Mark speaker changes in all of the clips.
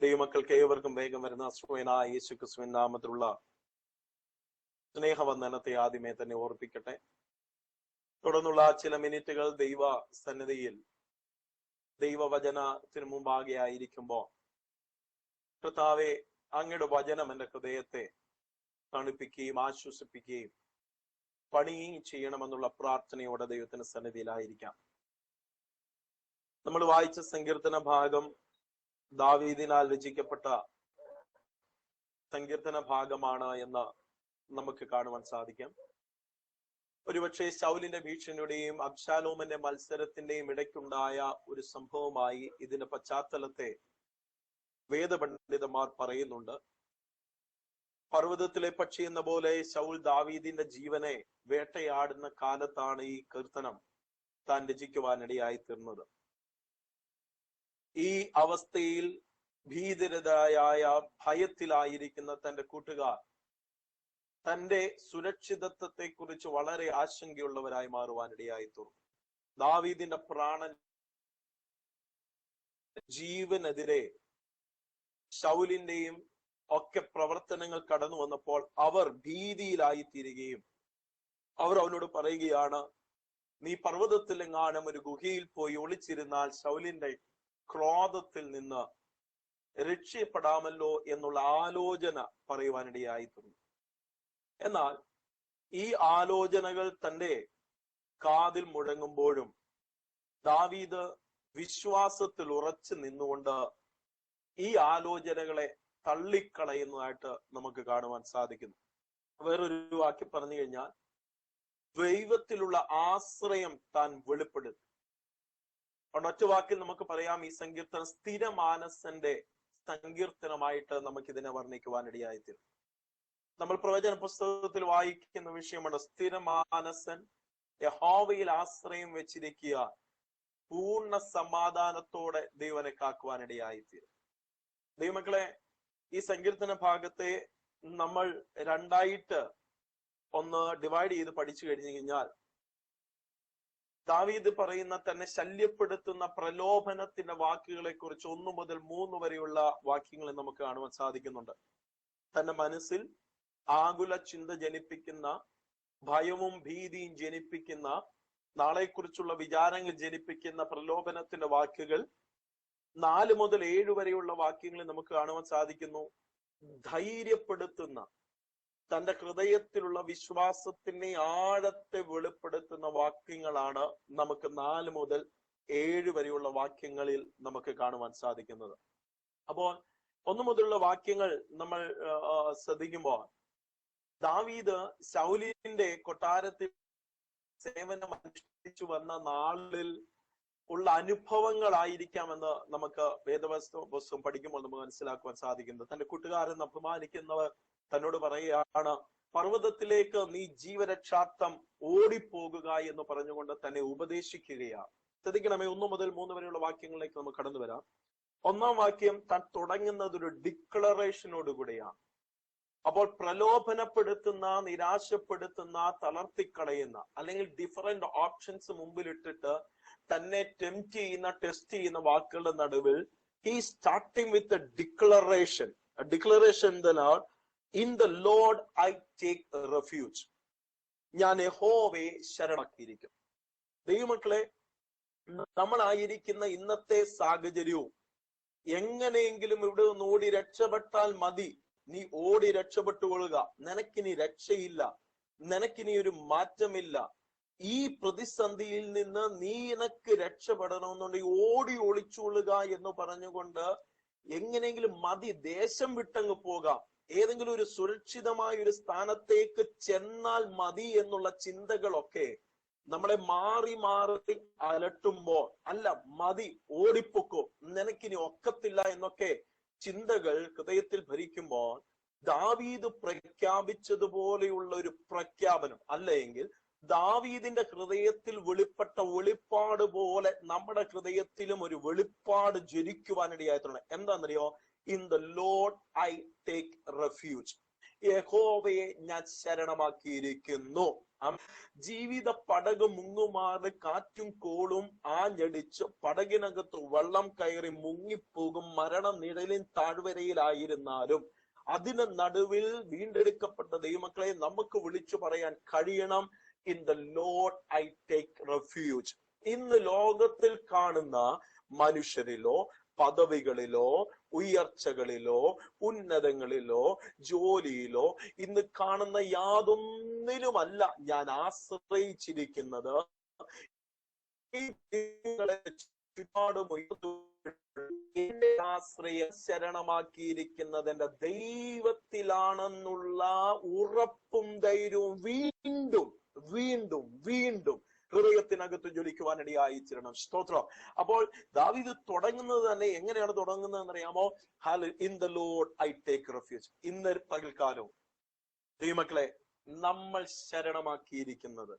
Speaker 1: ദൈവമക്കൾക്ക് ഏവർക്കും വേഗം വരുന്ന അസ്വയനായ യേശു ക്രിസ്തുവിൻ നാമത്തിലുള്ള സ്നേഹവന്ദനത്തെ ആദ്യമേ തന്നെ ഓർപ്പിക്കട്ടെ. തുടർന്നുള്ള ചില മിനിറ്റുകൾ ദൈവ സന്നിധിയിൽ ദൈവവചനത്തിന് മുമ്പാകെ ആയിരിക്കുമ്പോൾ കർത്താവെ, അങ്ങയുടെ വചനം എന്റെ ഹൃദയത്തെ തണുപ്പിക്കുകയും ആശ്വസിപ്പിക്കുകയും പണിയുകയും ചെയ്യണമെന്നുള്ള പ്രാർത്ഥനയോടെ ദൈവത്തിന്റെ സന്നിധിയിലായിരിക്കാം. നമ്മൾ വായിച്ച സങ്കീർത്തന ഭാഗം ദാവീദിനാൽ രചിക്കപ്പെട്ട സങ്കീർത്തന ഭാഗമാണ് എന്ന് നമുക്ക് കാണുവാൻ സാധിക്കും. ഒരുപക്ഷെ ശൗലിന്റെ ഭീഷണിയുടെയും അബ്ശാലോമിന്റെ മത്സരത്തിന്റെയും ഇടയ്ക്കുണ്ടായ ഒരു സംഭവമായി ഇതിന്റെ പശ്ചാത്തലത്തെ വേദപണ്ഡിതന്മാർ പറയുന്നുണ്ട്. പർവ്വതത്തിലെ പക്ഷി എന്ന പോലെ ശൗൽ ദാവീദിന്റെ ജീവനെ വേട്ടയാടുന്ന കാലത്താണ് ഈ കീർത്തനം താൻ രചിക്കുവാനിടയായി തീർന്നത്. ഈ അവസ്ഥയിൽ ഭീതിരതായ ഭയത്തിലായിരിക്കുന്ന തന്റെ കൂട്ടുകാർ തന്റെ സുരക്ഷിതത്വത്തെ കുറിച്ച് വളരെ ആശങ്കയുള്ളവരായി മാറുവാനിടയായി തീർന്നു. ദാവീദിന്റെ പ്രാണൻ ജീവനെതിരെ ശൗലിന്റെയും ഒക്കെ പ്രവർത്തനങ്ങൾ കടന്നു വന്നപ്പോൾ അവർ ഭീതിയിലായി തീരുകയും അവർ അവനോട് പറയുകയാണ്, നീ പർവ്വതത്തിലെങ്ങാനും ഒരു ഗുഹയിൽ പോയി ഒളിച്ചിരുന്നാൽ ശൗലിന്റെ ക്രോധത്തിൽ നിന്ന് രക്ഷപ്പെടാമല്ലോ എന്നുള്ള ആലോചന പറയുവാനിടയായി തീർന്നു. എന്നാൽ ഈ ആലോചനകൾ തന്റെ കാതിൽ മുഴങ്ങുമ്പോഴും ദാവീദ് വിശ്വാസത്തിൽ ഉറച്ചു നിന്നുകൊണ്ട് ഈ ആലോചനകളെ തള്ളിക്കളയുന്നതായിട്ട് നമുക്ക് കാണുവാൻ സാധിക്കുന്നു. വേറൊരു വാക്കി പറഞ്ഞു കഴിഞ്ഞാൽ, ദൈവത്തിലുള്ള ആശ്രയം താൻ വെളിപ്പെടുത്തി. ഒറ്റ വാക്കിൽ നമുക്ക് പറയാം, ഈ സങ്കീർത്തനം സ്ഥിരമാനസന്റെ സങ്കീർത്തനമായിട്ട് നമുക്ക് ഇതിനെ വർണ്ണിക്കുവാനിടയായിത്തീരും. നമ്മൾ പ്രവചന പുസ്തകത്തിൽ വായിക്കുന്ന വിഷയമാണ് സ്ഥിരമാനസൻ യഹോവയിൽ ആശ്രയം വെച്ചിരിക്കുക, പൂർണ്ണ സമാധാനത്തോടെ ദൈവനെ കാക്കുവാനിടയായിത്തീരും. ദൈവമക്കളെ, ഈ സങ്കീർത്തന ഭാഗത്തെ നമ്മൾ രണ്ടായിട്ട് ഒന്ന് ഡിവൈഡ് ചെയ്ത് പഠിച്ചു കഴിഞ്ഞു കഴിഞ്ഞാൽ, ദാവീദ് പറയുന്ന തന്നെ ശല്യപ്പെടുത്തുന്ന പ്രലോഭനത്തിന്റെ വാക്കുകളെ കുറിച്ച് 1 മുതൽ 3 വരെയുള്ള വാക്യങ്ങളെ നമുക്ക് കാണുവാൻ സാധിക്കുന്നുണ്ട്. തന്റെ മനസ്സിൽ ആകുല ചിന്ത ജനിപ്പിക്കുന്ന, ഭയവും ഭീതിയും ജനിപ്പിക്കുന്ന, നാളെക്കുറിച്ചുള്ള വിചാരങ്ങൾ ജനിപ്പിക്കുന്ന പ്രലോഭനത്തിന്റെ വാക്കുകൾ 4 മുതൽ 7 വരെയുള്ള വാക്യങ്ങളിൽ നമുക്ക് കാണുവാൻ സാധിക്കുന്നു. ധൈര്യപ്പെടുത്തുന്ന, തന്റെ ഹൃദയത്തിലുള്ള വിശ്വാസത്തിന്റെ ആഴത്തെ വെളിപ്പെടുത്തുന്ന വാക്യങ്ങളാണ് നമുക്ക് 4 മുതൽ 7 വരെയുള്ള വാക്യങ്ങളിൽ നമുക്ക് കാണുവാൻ സാധിക്കുന്നത്. അപ്പോൾ 1 മുതലുള്ള വാക്യങ്ങൾ നമ്മൾ ശ്രദ്ധിക്കുമ്പോൾ, ദാവീദ് ശൗലിന്റെ കൊട്ടാരത്തിൽ സേവനം അനുഷ്ഠിച്ചു വന്ന നാളിൽ ഉള്ള അനുഭവങ്ങളായിരിക്കാമെന്ന് നമുക്ക് വേദപുസ്തകം പഠിക്കുമ്പോൾ നമുക്ക് മനസ്സിലാക്കുവാൻ സാധിക്കുന്നത്. തന്റെ കൂട്ടുകാരൻ അപമാനിക്കുന്നവർ തന്നോട് പറയുകയാണ്, പർവ്വതത്തിലേക്ക് നീ ജീവരക്ഷാർത്ഥം ഓടിപ്പോകുക എന്ന് പറഞ്ഞുകൊണ്ട് തന്നെ ഉപദേശിക്കുകയാണ്. ശ്രദ്ധിക്കണമേ, 1 മുതൽ 3 വരെയുള്ള വാക്യങ്ങളിലേക്ക് നമുക്ക് കടന്നു വരാം. 1-ാം വാക്യം താൻ തുടങ്ങുന്നത് ഒരു ഡിക്ലറേഷനോടുകൂടിയാണ്. അപ്പോൾ പ്രലോഭനപ്പെടുത്തുന്ന, നിരാശപ്പെടുത്തുന്ന, തളർത്തിക്കളയുന്ന, അല്ലെങ്കിൽ ഡിഫറെന്റ് ഓപ്ഷൻസ് മുമ്പിലിട്ടിട്ട് തന്നെ ടെസ്റ്റ് ചെയ്യുന്ന വാക്കുകളുടെ നടുവിൽ he starting with a declaration in the Lord I take refuge. ഞാൻ യഹോവയെ ശരണമാക്കിയിരിക്കും. ദൈവമക്കളെ, നമ്മളായിരിക്കുന്ന ഇന്നത്തെ സാഹചര്യവും എങ്ങനെയെങ്കിലും ഇവിടെ നിന്ന് ഓടി രക്ഷപ്പെട്ടാൽ മതി, നീ ഓടി രക്ഷപ്പെട്ടുകൊള്ളുക, നിനക്കിനി രക്ഷയില്ല, നിനക്കിനി ഒരു മാറ്റമില്ല, ഈ പ്രതിസന്ധിയിൽ നിന്ന് നീ നിനക്ക് രക്ഷപ്പെടണമെന്നുണ്ടെങ്കിൽ ഓടി ഒളിച്ചുകൊള്ളുക എന്ന് പറഞ്ഞുകൊണ്ട് എങ്ങനെയെങ്കിലും മതി, ദേശം വിട്ടങ്ങ് പോകാം, ഏതെങ്കിലും ഒരു സുരക്ഷിതമായ ഒരു സ്ഥാനത്തേക്ക് ചെന്നാൽ മതി എന്നുള്ള ചിന്തകളൊക്കെ നമ്മളെ മാറി മാറി അലട്ടുമ്പോൾ, അല്ല മതി, ഓടിപ്പൊക്കോ, നിനക്കിനി ഒക്കത്തില്ല എന്നൊക്കെ ചിന്തകൾ ഹൃദയത്തിൽ ഭരിക്കുമ്പോൾ, ദാവീദ് പ്രഖ്യാപിച്ചതുപോലെയുള്ള ഒരു പ്രഖ്യാപനം, അല്ലെങ്കിൽ ദാവീദിന്റെ ഹൃദയത്തിൽ വെളിപ്പെട്ട വെളിപ്പാട് പോലെ നമ്മുടെ ഹൃദയത്തിലും ഒരു വെളിപ്പാട് ജ്വലിക്കുവാനിടയായിട്ടുണ്ട്. എന്താണെന്നറിയോ? In the Lord I take refuge. യഹോവയെ ഞാൻ ശരണമാക്കിയിരിക്കുന്നു. ജീവിത പടക് മുങ്ങുമാറ് കാറ്റും കോളും ആഞ്ഞടിച്ച് പടകിനകത്ത് വെള്ളം കയറി മുങ്ങിപ്പോകും. മരണ നിഴലിൻ താഴ്വരയിലായിരുന്നാലും അതിന് നടുവിൽ വീണ്ടെടുക്കപ്പെട്ട ദൈവമക്കളെ നമുക്ക് വിളിച്ചു പറയാൻ കഴിയണം, in the Lord I take refuge. ഇന്ന് ലോകത്തിൽ കാണുന്ന മനുഷ്യരിലോ പദവികളിലോ ഉയർച്ചകളിലോ ഉന്നതങ്ങളിലോ ജോലിയിലോ ഇന്ന് കാണുന്ന യാതൊന്നിലുമല്ല ഞാൻ ആശ്രയിച്ചിരിക്കുന്നത്. എന്റെ ആശ്രയം ശരണമാക്കിയിരിക്കുന്നത് എന്റെ ദൈവത്തിലാണെന്നുള്ള ഉറപ്പും ധൈര്യവും വീണ്ടും വീണ്ടും വീണ്ടും ഹൃദയത്തിനകത്ത് ജ്വലിക്കുവാനിടയായി തീരണം. സ്തോത്രം. അപ്പോൾ ദാവീദ് തുടങ്ങുന്നത് തന്നെ എങ്ങനെയാണ് തുടങ്ങുന്നത് എന്നറിയാമോ? In the Lord I take refuge. ഇന്ന് പകൽക്കാലവും ദൈവമക്കളെ നമ്മൾ ശരണമാക്കിയിരിക്കുന്നത്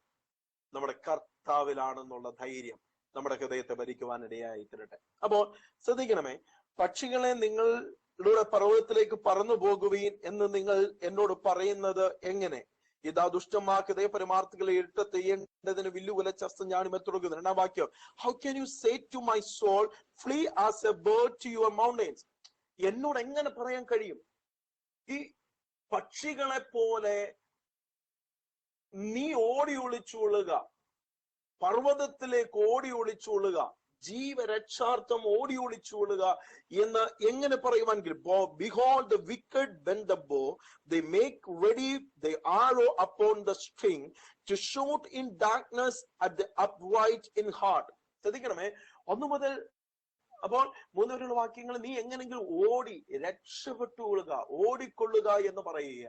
Speaker 1: നമ്മുടെ കർത്താവിലാണെന്നുള്ള ധൈര്യം നമ്മുടെ ഹൃദയത്തെ ഭരിക്കുവാനിടയായി തീരട്ടെ. അപ്പോൾ ശ്രദ്ധിക്കണമേ, പക്ഷികളെ നിങ്ങളുടെ പർവ്വതത്തിലേക്ക് പറന്നു പോകുവീൻ എന്ന് നിങ്ങൾ എന്നോട് പറയുന്നത് എങ്ങനെ? ഇതാ ദുഷ്ടമാക്കതേ പരമാർത്ഥികളെ ഇട്ട് തെയ്യേണ്ടതിന് വില്ലുകുലച്ചസ്തം ഞാനുമെത്തുടങ്ങുന്നു. രണ്ടാം വാക്യം, how can you say to my soul flee as a bird to your mountains? എന്നോട് എങ്ങനെ പറയാൻ കഴിയും ഈ പക്ഷികളെ പോലെ നീ ഓടി ഒളിച്ചുകൊള്ളുക, പർവ്വതത്തിലേക്ക് ഓടി ഒളിച്ചുകൊള്ളുക, ജീവരക്ഷാർത്ഥം ഓടി ഒളിച്ചുകൊള്ളുക എന്ന് എങ്ങനെ പറയുവാനെങ്കിൽ, behold the wicked bend the bow, they make ready the arrow upon the string to shoot in darkness at the upright in heart. ശ്രദ്ധിക്കണമേ, 1 മുതൽ അപ്പോൾ 3 വരെയുള്ള വാക്യങ്ങൾ നീ എങ്ങനെങ്കിലും ഓടി രക്ഷപ്പെട്ടുകൊള്ളുക, ഓടിക്കൊള്ളുക എന്ന് പറയുക.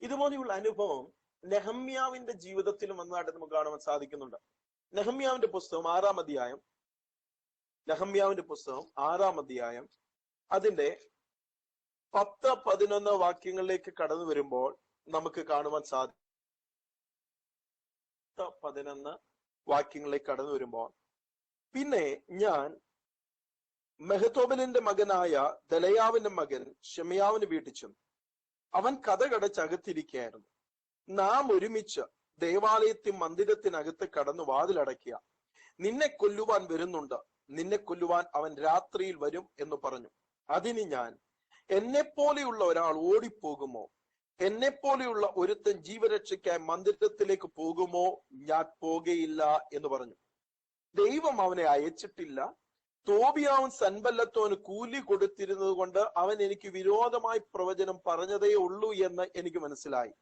Speaker 1: ഇതുപോലെയുള്ള അനുഭവം നെഹമ്യാവിന്റെ ജീവിതത്തിലും വന്നതായിട്ട് നമുക്ക് കാണുവാൻ സാധിക്കുന്നുണ്ട്. നെഹമ്യാവിന്റെ പുസ്തകം 6-ാം അധ്യായം അതിന്റെ 10-11 വാക്യങ്ങളിലേക്ക് കടന്നു വരുമ്പോൾ നമുക്ക് കാണുവാൻ സാധിക്കും. 11 വാക്യങ്ങളിലേക്ക് കടന്നു വരുമ്പോൾ, പിന്നെ ഞാൻ മെഹത്തോബലിന്റെ മകനായ ദലയാവിന്റെ മകൻ ഷെമയാവിന് വീട്ടിച്ചു. അവൻ കതകടച്ചകത്തിരിക്കുകയായിരുന്നു. നാം ഒരുമിച്ച് ദേവാലയത്തിൽ മന്ദിരത്തിനകത്ത് കടന്നു വാതിലടയ്ക്കുക. നിന്നെ കൊല്ലുവാൻ വരുന്നുണ്ട്, നിന്നെ കൊല്ലുവാൻ അവൻ രാത്രിയിൽ വരും എന്ന് പറഞ്ഞു. അതിന് ഞാൻ, എന്നെ പോലെയുള്ള ഒരാൾ ഓടിപ്പോകുമോ? എന്നെ പോലെയുള്ള ഒരുത്തൻ ജീവരക്ഷയ്ക്കായി മന്ദിരത്തിലേക്ക് പോകുമോ? ഞാൻ പോകയില്ല എന്ന് പറഞ്ഞു. ദൈവം അവനെ അയച്ചിട്ടില്ല. തോബിയാവും സൻബല്ലത്തോന് കൂലി കൊടുത്തിരുന്നത് കൊണ്ട് അവൻ എനിക്ക് വിരോധമായി പ്രവചനം പറഞ്ഞതേ ഉള്ളൂ എന്ന് എനിക്ക് മനസ്സിലായി.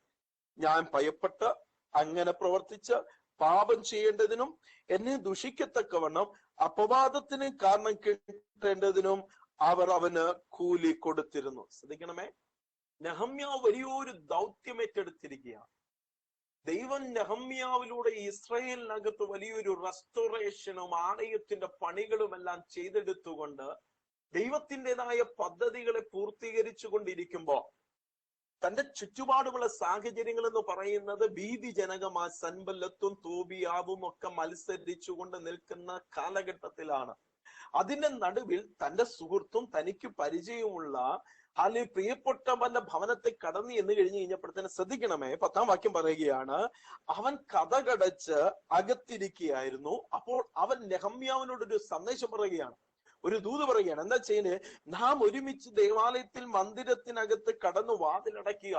Speaker 1: ഞാൻ ഭയപ്പെട്ട് അങ്ങനെ പ്രവർത്തിച്ച് പാപം ചെയ്യേണ്ടതിനും എന്നെ ദുഷിക്കത്തക്കവണ്ണം അപവാദത്തിന് കാരണം കിട്ടേണ്ടതിനും അവർ അവന് കൂലി കൊടുത്തിരുന്നു. ശ്രദ്ധിക്കണമേ, നെഹമ്യാവ് വലിയൊരു ദൗത്യം ഏറ്റെടുത്തിരിക്കുകയാണ്. ദൈവം നെഹമ്യാവിലൂടെ ഇസ്രായേലിനകത്ത് വലിയൊരു റെസ്റ്റോറേഷനും ആലയത്തിന്റെ പണികളും എല്ലാം ചെയ്തെടുത്തുകൊണ്ട് ദൈവത്തിൻ്റെതായ പദ്ധതികളെ പൂർത്തീകരിച്ചു കൊണ്ടിരിക്കുമ്പോ തന്റെ ചുറ്റുപാടുമുള്ള സാഹചര്യങ്ങൾ എന്ന് പറയുന്നത് ഭീതിജനകമായ സൻബല്ലത്തും തോബിയാവും ഒക്കെ മത്സരിച്ചുകൊണ്ട് നിൽക്കുന്ന കാലഘട്ടത്തിലാണ്. അതിന്റെ നടുവിൽ തന്റെ സുഹൃത്തും തനിക്ക് പരിചയമുള്ള അല്ലെങ്കിൽ പ്രിയപ്പെട്ടവന്റെ ഭവനത്തെ കടന്നു എന്ന് കഴിഞ്ഞു കഴിഞ്ഞപ്പോഴത്തേന് ശ്രദ്ധിക്കണമേ, 10-ാം വാക്യം പറയുകയാണ്, അവൻ കതകടച്ച് അകത്തിരിക്കുകയായിരുന്നു. അപ്പോൾ അവൻ നെഹമ്യാവിനോടൊരു സന്ദേശം പറയുകയാണ്, ഒരു ദൂത് പറയുകയാണ്. എന്താ ചെയ്യുന്നത്? നാം ഒരുമിച്ച് ദേവാലയത്തിൽ മന്ദിരത്തിനകത്ത് കടന്നു വാതിലടയ്ക്കുക.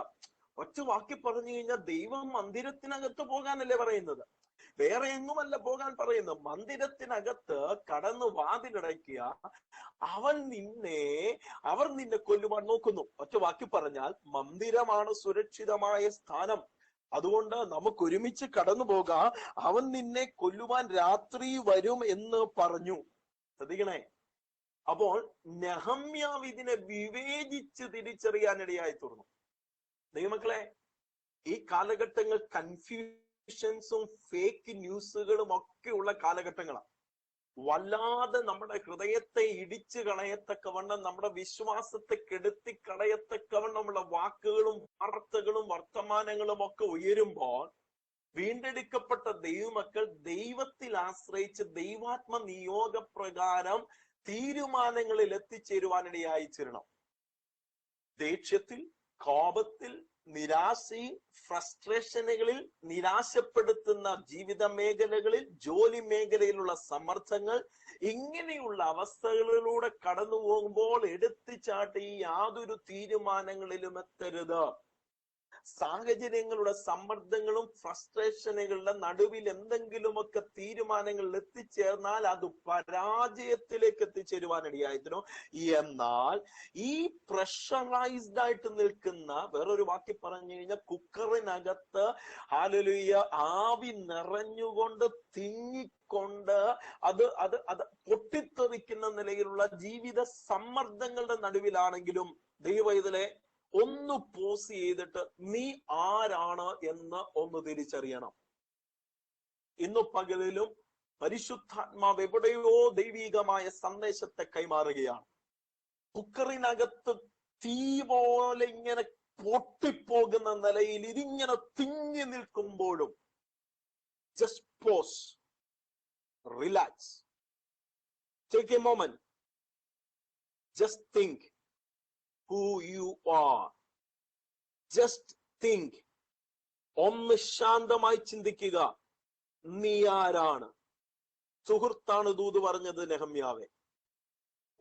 Speaker 1: ഒറ്റ വാക്കി പറഞ്ഞു കഴിഞ്ഞാൽ ദൈവം മന്ദിരത്തിനകത്ത് പോകാനല്ലേ പറയുന്നത്, വേറെ എങ്ങുമല്ല പോകാൻ പറയുന്നത്. മന്ദിരത്തിനകത്ത് കടന്നു വാതിലടയ്ക്കുക. അവർ നിന്നെ കൊല്ലുവാൻ നോക്കുന്നു. ഒറ്റ വാക്കി പറഞ്ഞാൽ മന്ദിരമാണ് സുരക്ഷിതമായ സ്ഥാനം. അതുകൊണ്ട് നമുക്ക് ഒരുമിച്ച് കടന്നു പോകാം. അവൻ നിന്നെ കൊല്ലുവാൻ രാത്രി വരും എന്ന് പറഞ്ഞു. ശ്രദ്ധിക്കണേ, അപ്പോൾ നെഹമ്യാവ് ഇതിനെ വിവേചിച്ച് തിരിച്ചറിയാനിടയായി തീർന്നു. ദൈവമക്കളെ, ഈ കാലഘട്ടങ്ങൾ കൺഫ്യൂഷൻസും ഫേക്ക് ന്യൂസുകളും ഒക്കെ ഉള്ള കാലഘട്ടങ്ങളാണ്. വല്ലാതെ നമ്മുടെ ഹൃദയത്തെ ഇടിച്ചു കളയത്തക്കവണ്ണം, നമ്മുടെ വിശ്വാസത്തെ കെടുത്തി കളയത്തക്കവണ്ണമുള്ള വാക്കുകളും വാർത്തകളും വർത്തമാനങ്ങളും ഒക്കെ ഉയരുമ്പോൾ വീണ്ടെടുക്കപ്പെട്ട ദൈവമക്കൾ ദൈവത്തിൽ ആശ്രയിച്ച് ദൈവാത്മ നിയോഗപ്രകാരം തീരുമാനങ്ങളിൽ എത്തിച്ചേരുവാനിടയായി തീരണം. ദേഷ്യത്തിൽ, കോപത്തിൽ, നിരാശയും ഫ്രസ്ട്രേഷനുകളിൽ, നിരാശപ്പെടുത്തുന്ന ജീവിത മേഖലകളിൽ, ജോലി മേഖലയിലുള്ള സമ്മർദ്ദങ്ങൾ, ഇങ്ങനെയുള്ള അവസ്ഥകളിലൂടെ കടന്നു പോകുമ്പോൾ എടുത്തുചാട്ടി യാതൊരു തീരുമാനങ്ങളിലും എത്തരുത്. സാഹചര്യങ്ങളുടെ സമ്മർദ്ദങ്ങളും ഫ്രസ്ട്രേഷനുകളുടെ നടുവിൽ എന്തെങ്കിലുമൊക്കെ തീരുമാനങ്ങളിൽ എത്തിച്ചേർന്നാൽ അത് പരാജയത്തിലേക്ക് എത്തിച്ചേരുവാനിടയായിരുന്നു. എന്നാൽ ഈ പ്രഷറൈസ്ഡ് ആയിട്ട് നിൽക്കുന്ന, വേറൊരു വാക്കി പറഞ്ഞു കഴിഞ്ഞാൽ കുക്കറിനകത്ത് ഹല്ലേലൂയ ആവി നിറഞ്ഞുകൊണ്ട് തിങ്ങിക്കൊണ്ട് അത് അത് അത് പൊട്ടിത്തെറിക്കുന്ന നിലയിലുള്ള ജീവിത സമ്മർദ്ദങ്ങളുടെ നടുവിലാണെങ്കിലും ദൈവവേദലേ ഒന്ന് പോസ് ചെയ്തിട്ട് നീ ആരാണ് എന്ന് ഒന്ന് തിരിച്ചറിയണം. ഇന്നു പകലിലും പരിശുദ്ധാത്മാവ് എവിടെയോ ദൈവീകമായ സന്ദേശത്തെ കൈമാറുകയാണ്. കുക്കറിനകത്ത് തീ പോലെ ഇങ്ങനെ പൊട്ടിപ്പോകുന്ന നിലയിൽ ഇതിങ്ങനെ തിങ്ങി നിൽക്കുമ്പോഴും just pose, relax, take A moment, just think who you are. Just think. ഒന്ന് ശാന്തമായി ചിന്തിക്കുക, നീ ആരാണ്? സുഹൃത്താണ് ദൂത് പറഞ്ഞത് നെഹമ്യാവെ.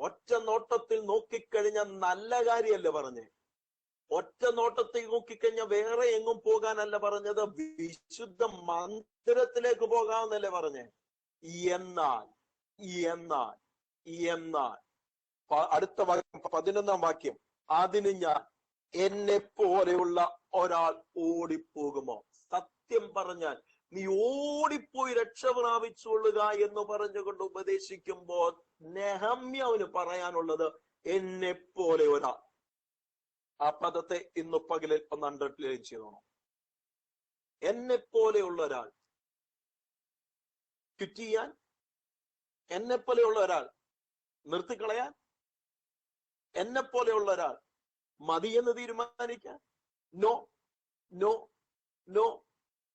Speaker 1: ഒറ്റ നോട്ടത്തിൽ നോക്കിക്കഴിഞ്ഞ നല്ല കാര്യമല്ല പറഞ്ഞേ. ഒറ്റ നോട്ടത്തിൽ നോക്കിക്കഴിഞ്ഞാൽ വേറെ എങ്ങും പോകാനല്ല പറഞ്ഞത്, വിശുദ്ധ മന്ദിരത്തിലേക്ക് പോകാമെന്നല്ലേ പറഞ്ഞേ. എന്നാൽ എന്നാൽ എന്നാൽ അടുത്ത വാക്യം, 11-ാം വാക്യം, അതിന് ഞാൻ എന്നെ പോലെയുള്ള ഒരാൾ ഓടിപ്പോകുമോ? സത്യം പറഞ്ഞാൽ നീ ഓടിപ്പോയി രക്ഷ പ്രാപിച്ചുകൊള്ളുക എന്ന് പറഞ്ഞുകൊണ്ട് ഉപദേശിക്കുമ്പോൾ നെഹമ്യാവിന് പറയാനുള്ളത് എന്നെ പോലെ ഒരാൾ. ആ പദത്തെ ഇന്ന് പകലിൽ ഒന്ന് അണ്ടർലൈൻ ചെയ്തോണം. എന്നെ പോലെയുള്ള ഒരാൾ ക്വിറ്റ് ചെയ്യാൻ, എന്നെ പോലെയുള്ള ഒരാൾ നിർത്തിക്കളയാൻ, എന്നെ പോലെയുള്ള ഒരാൾ മതിയെന്ന് തീരുമാനിക്കാൻ. No no no.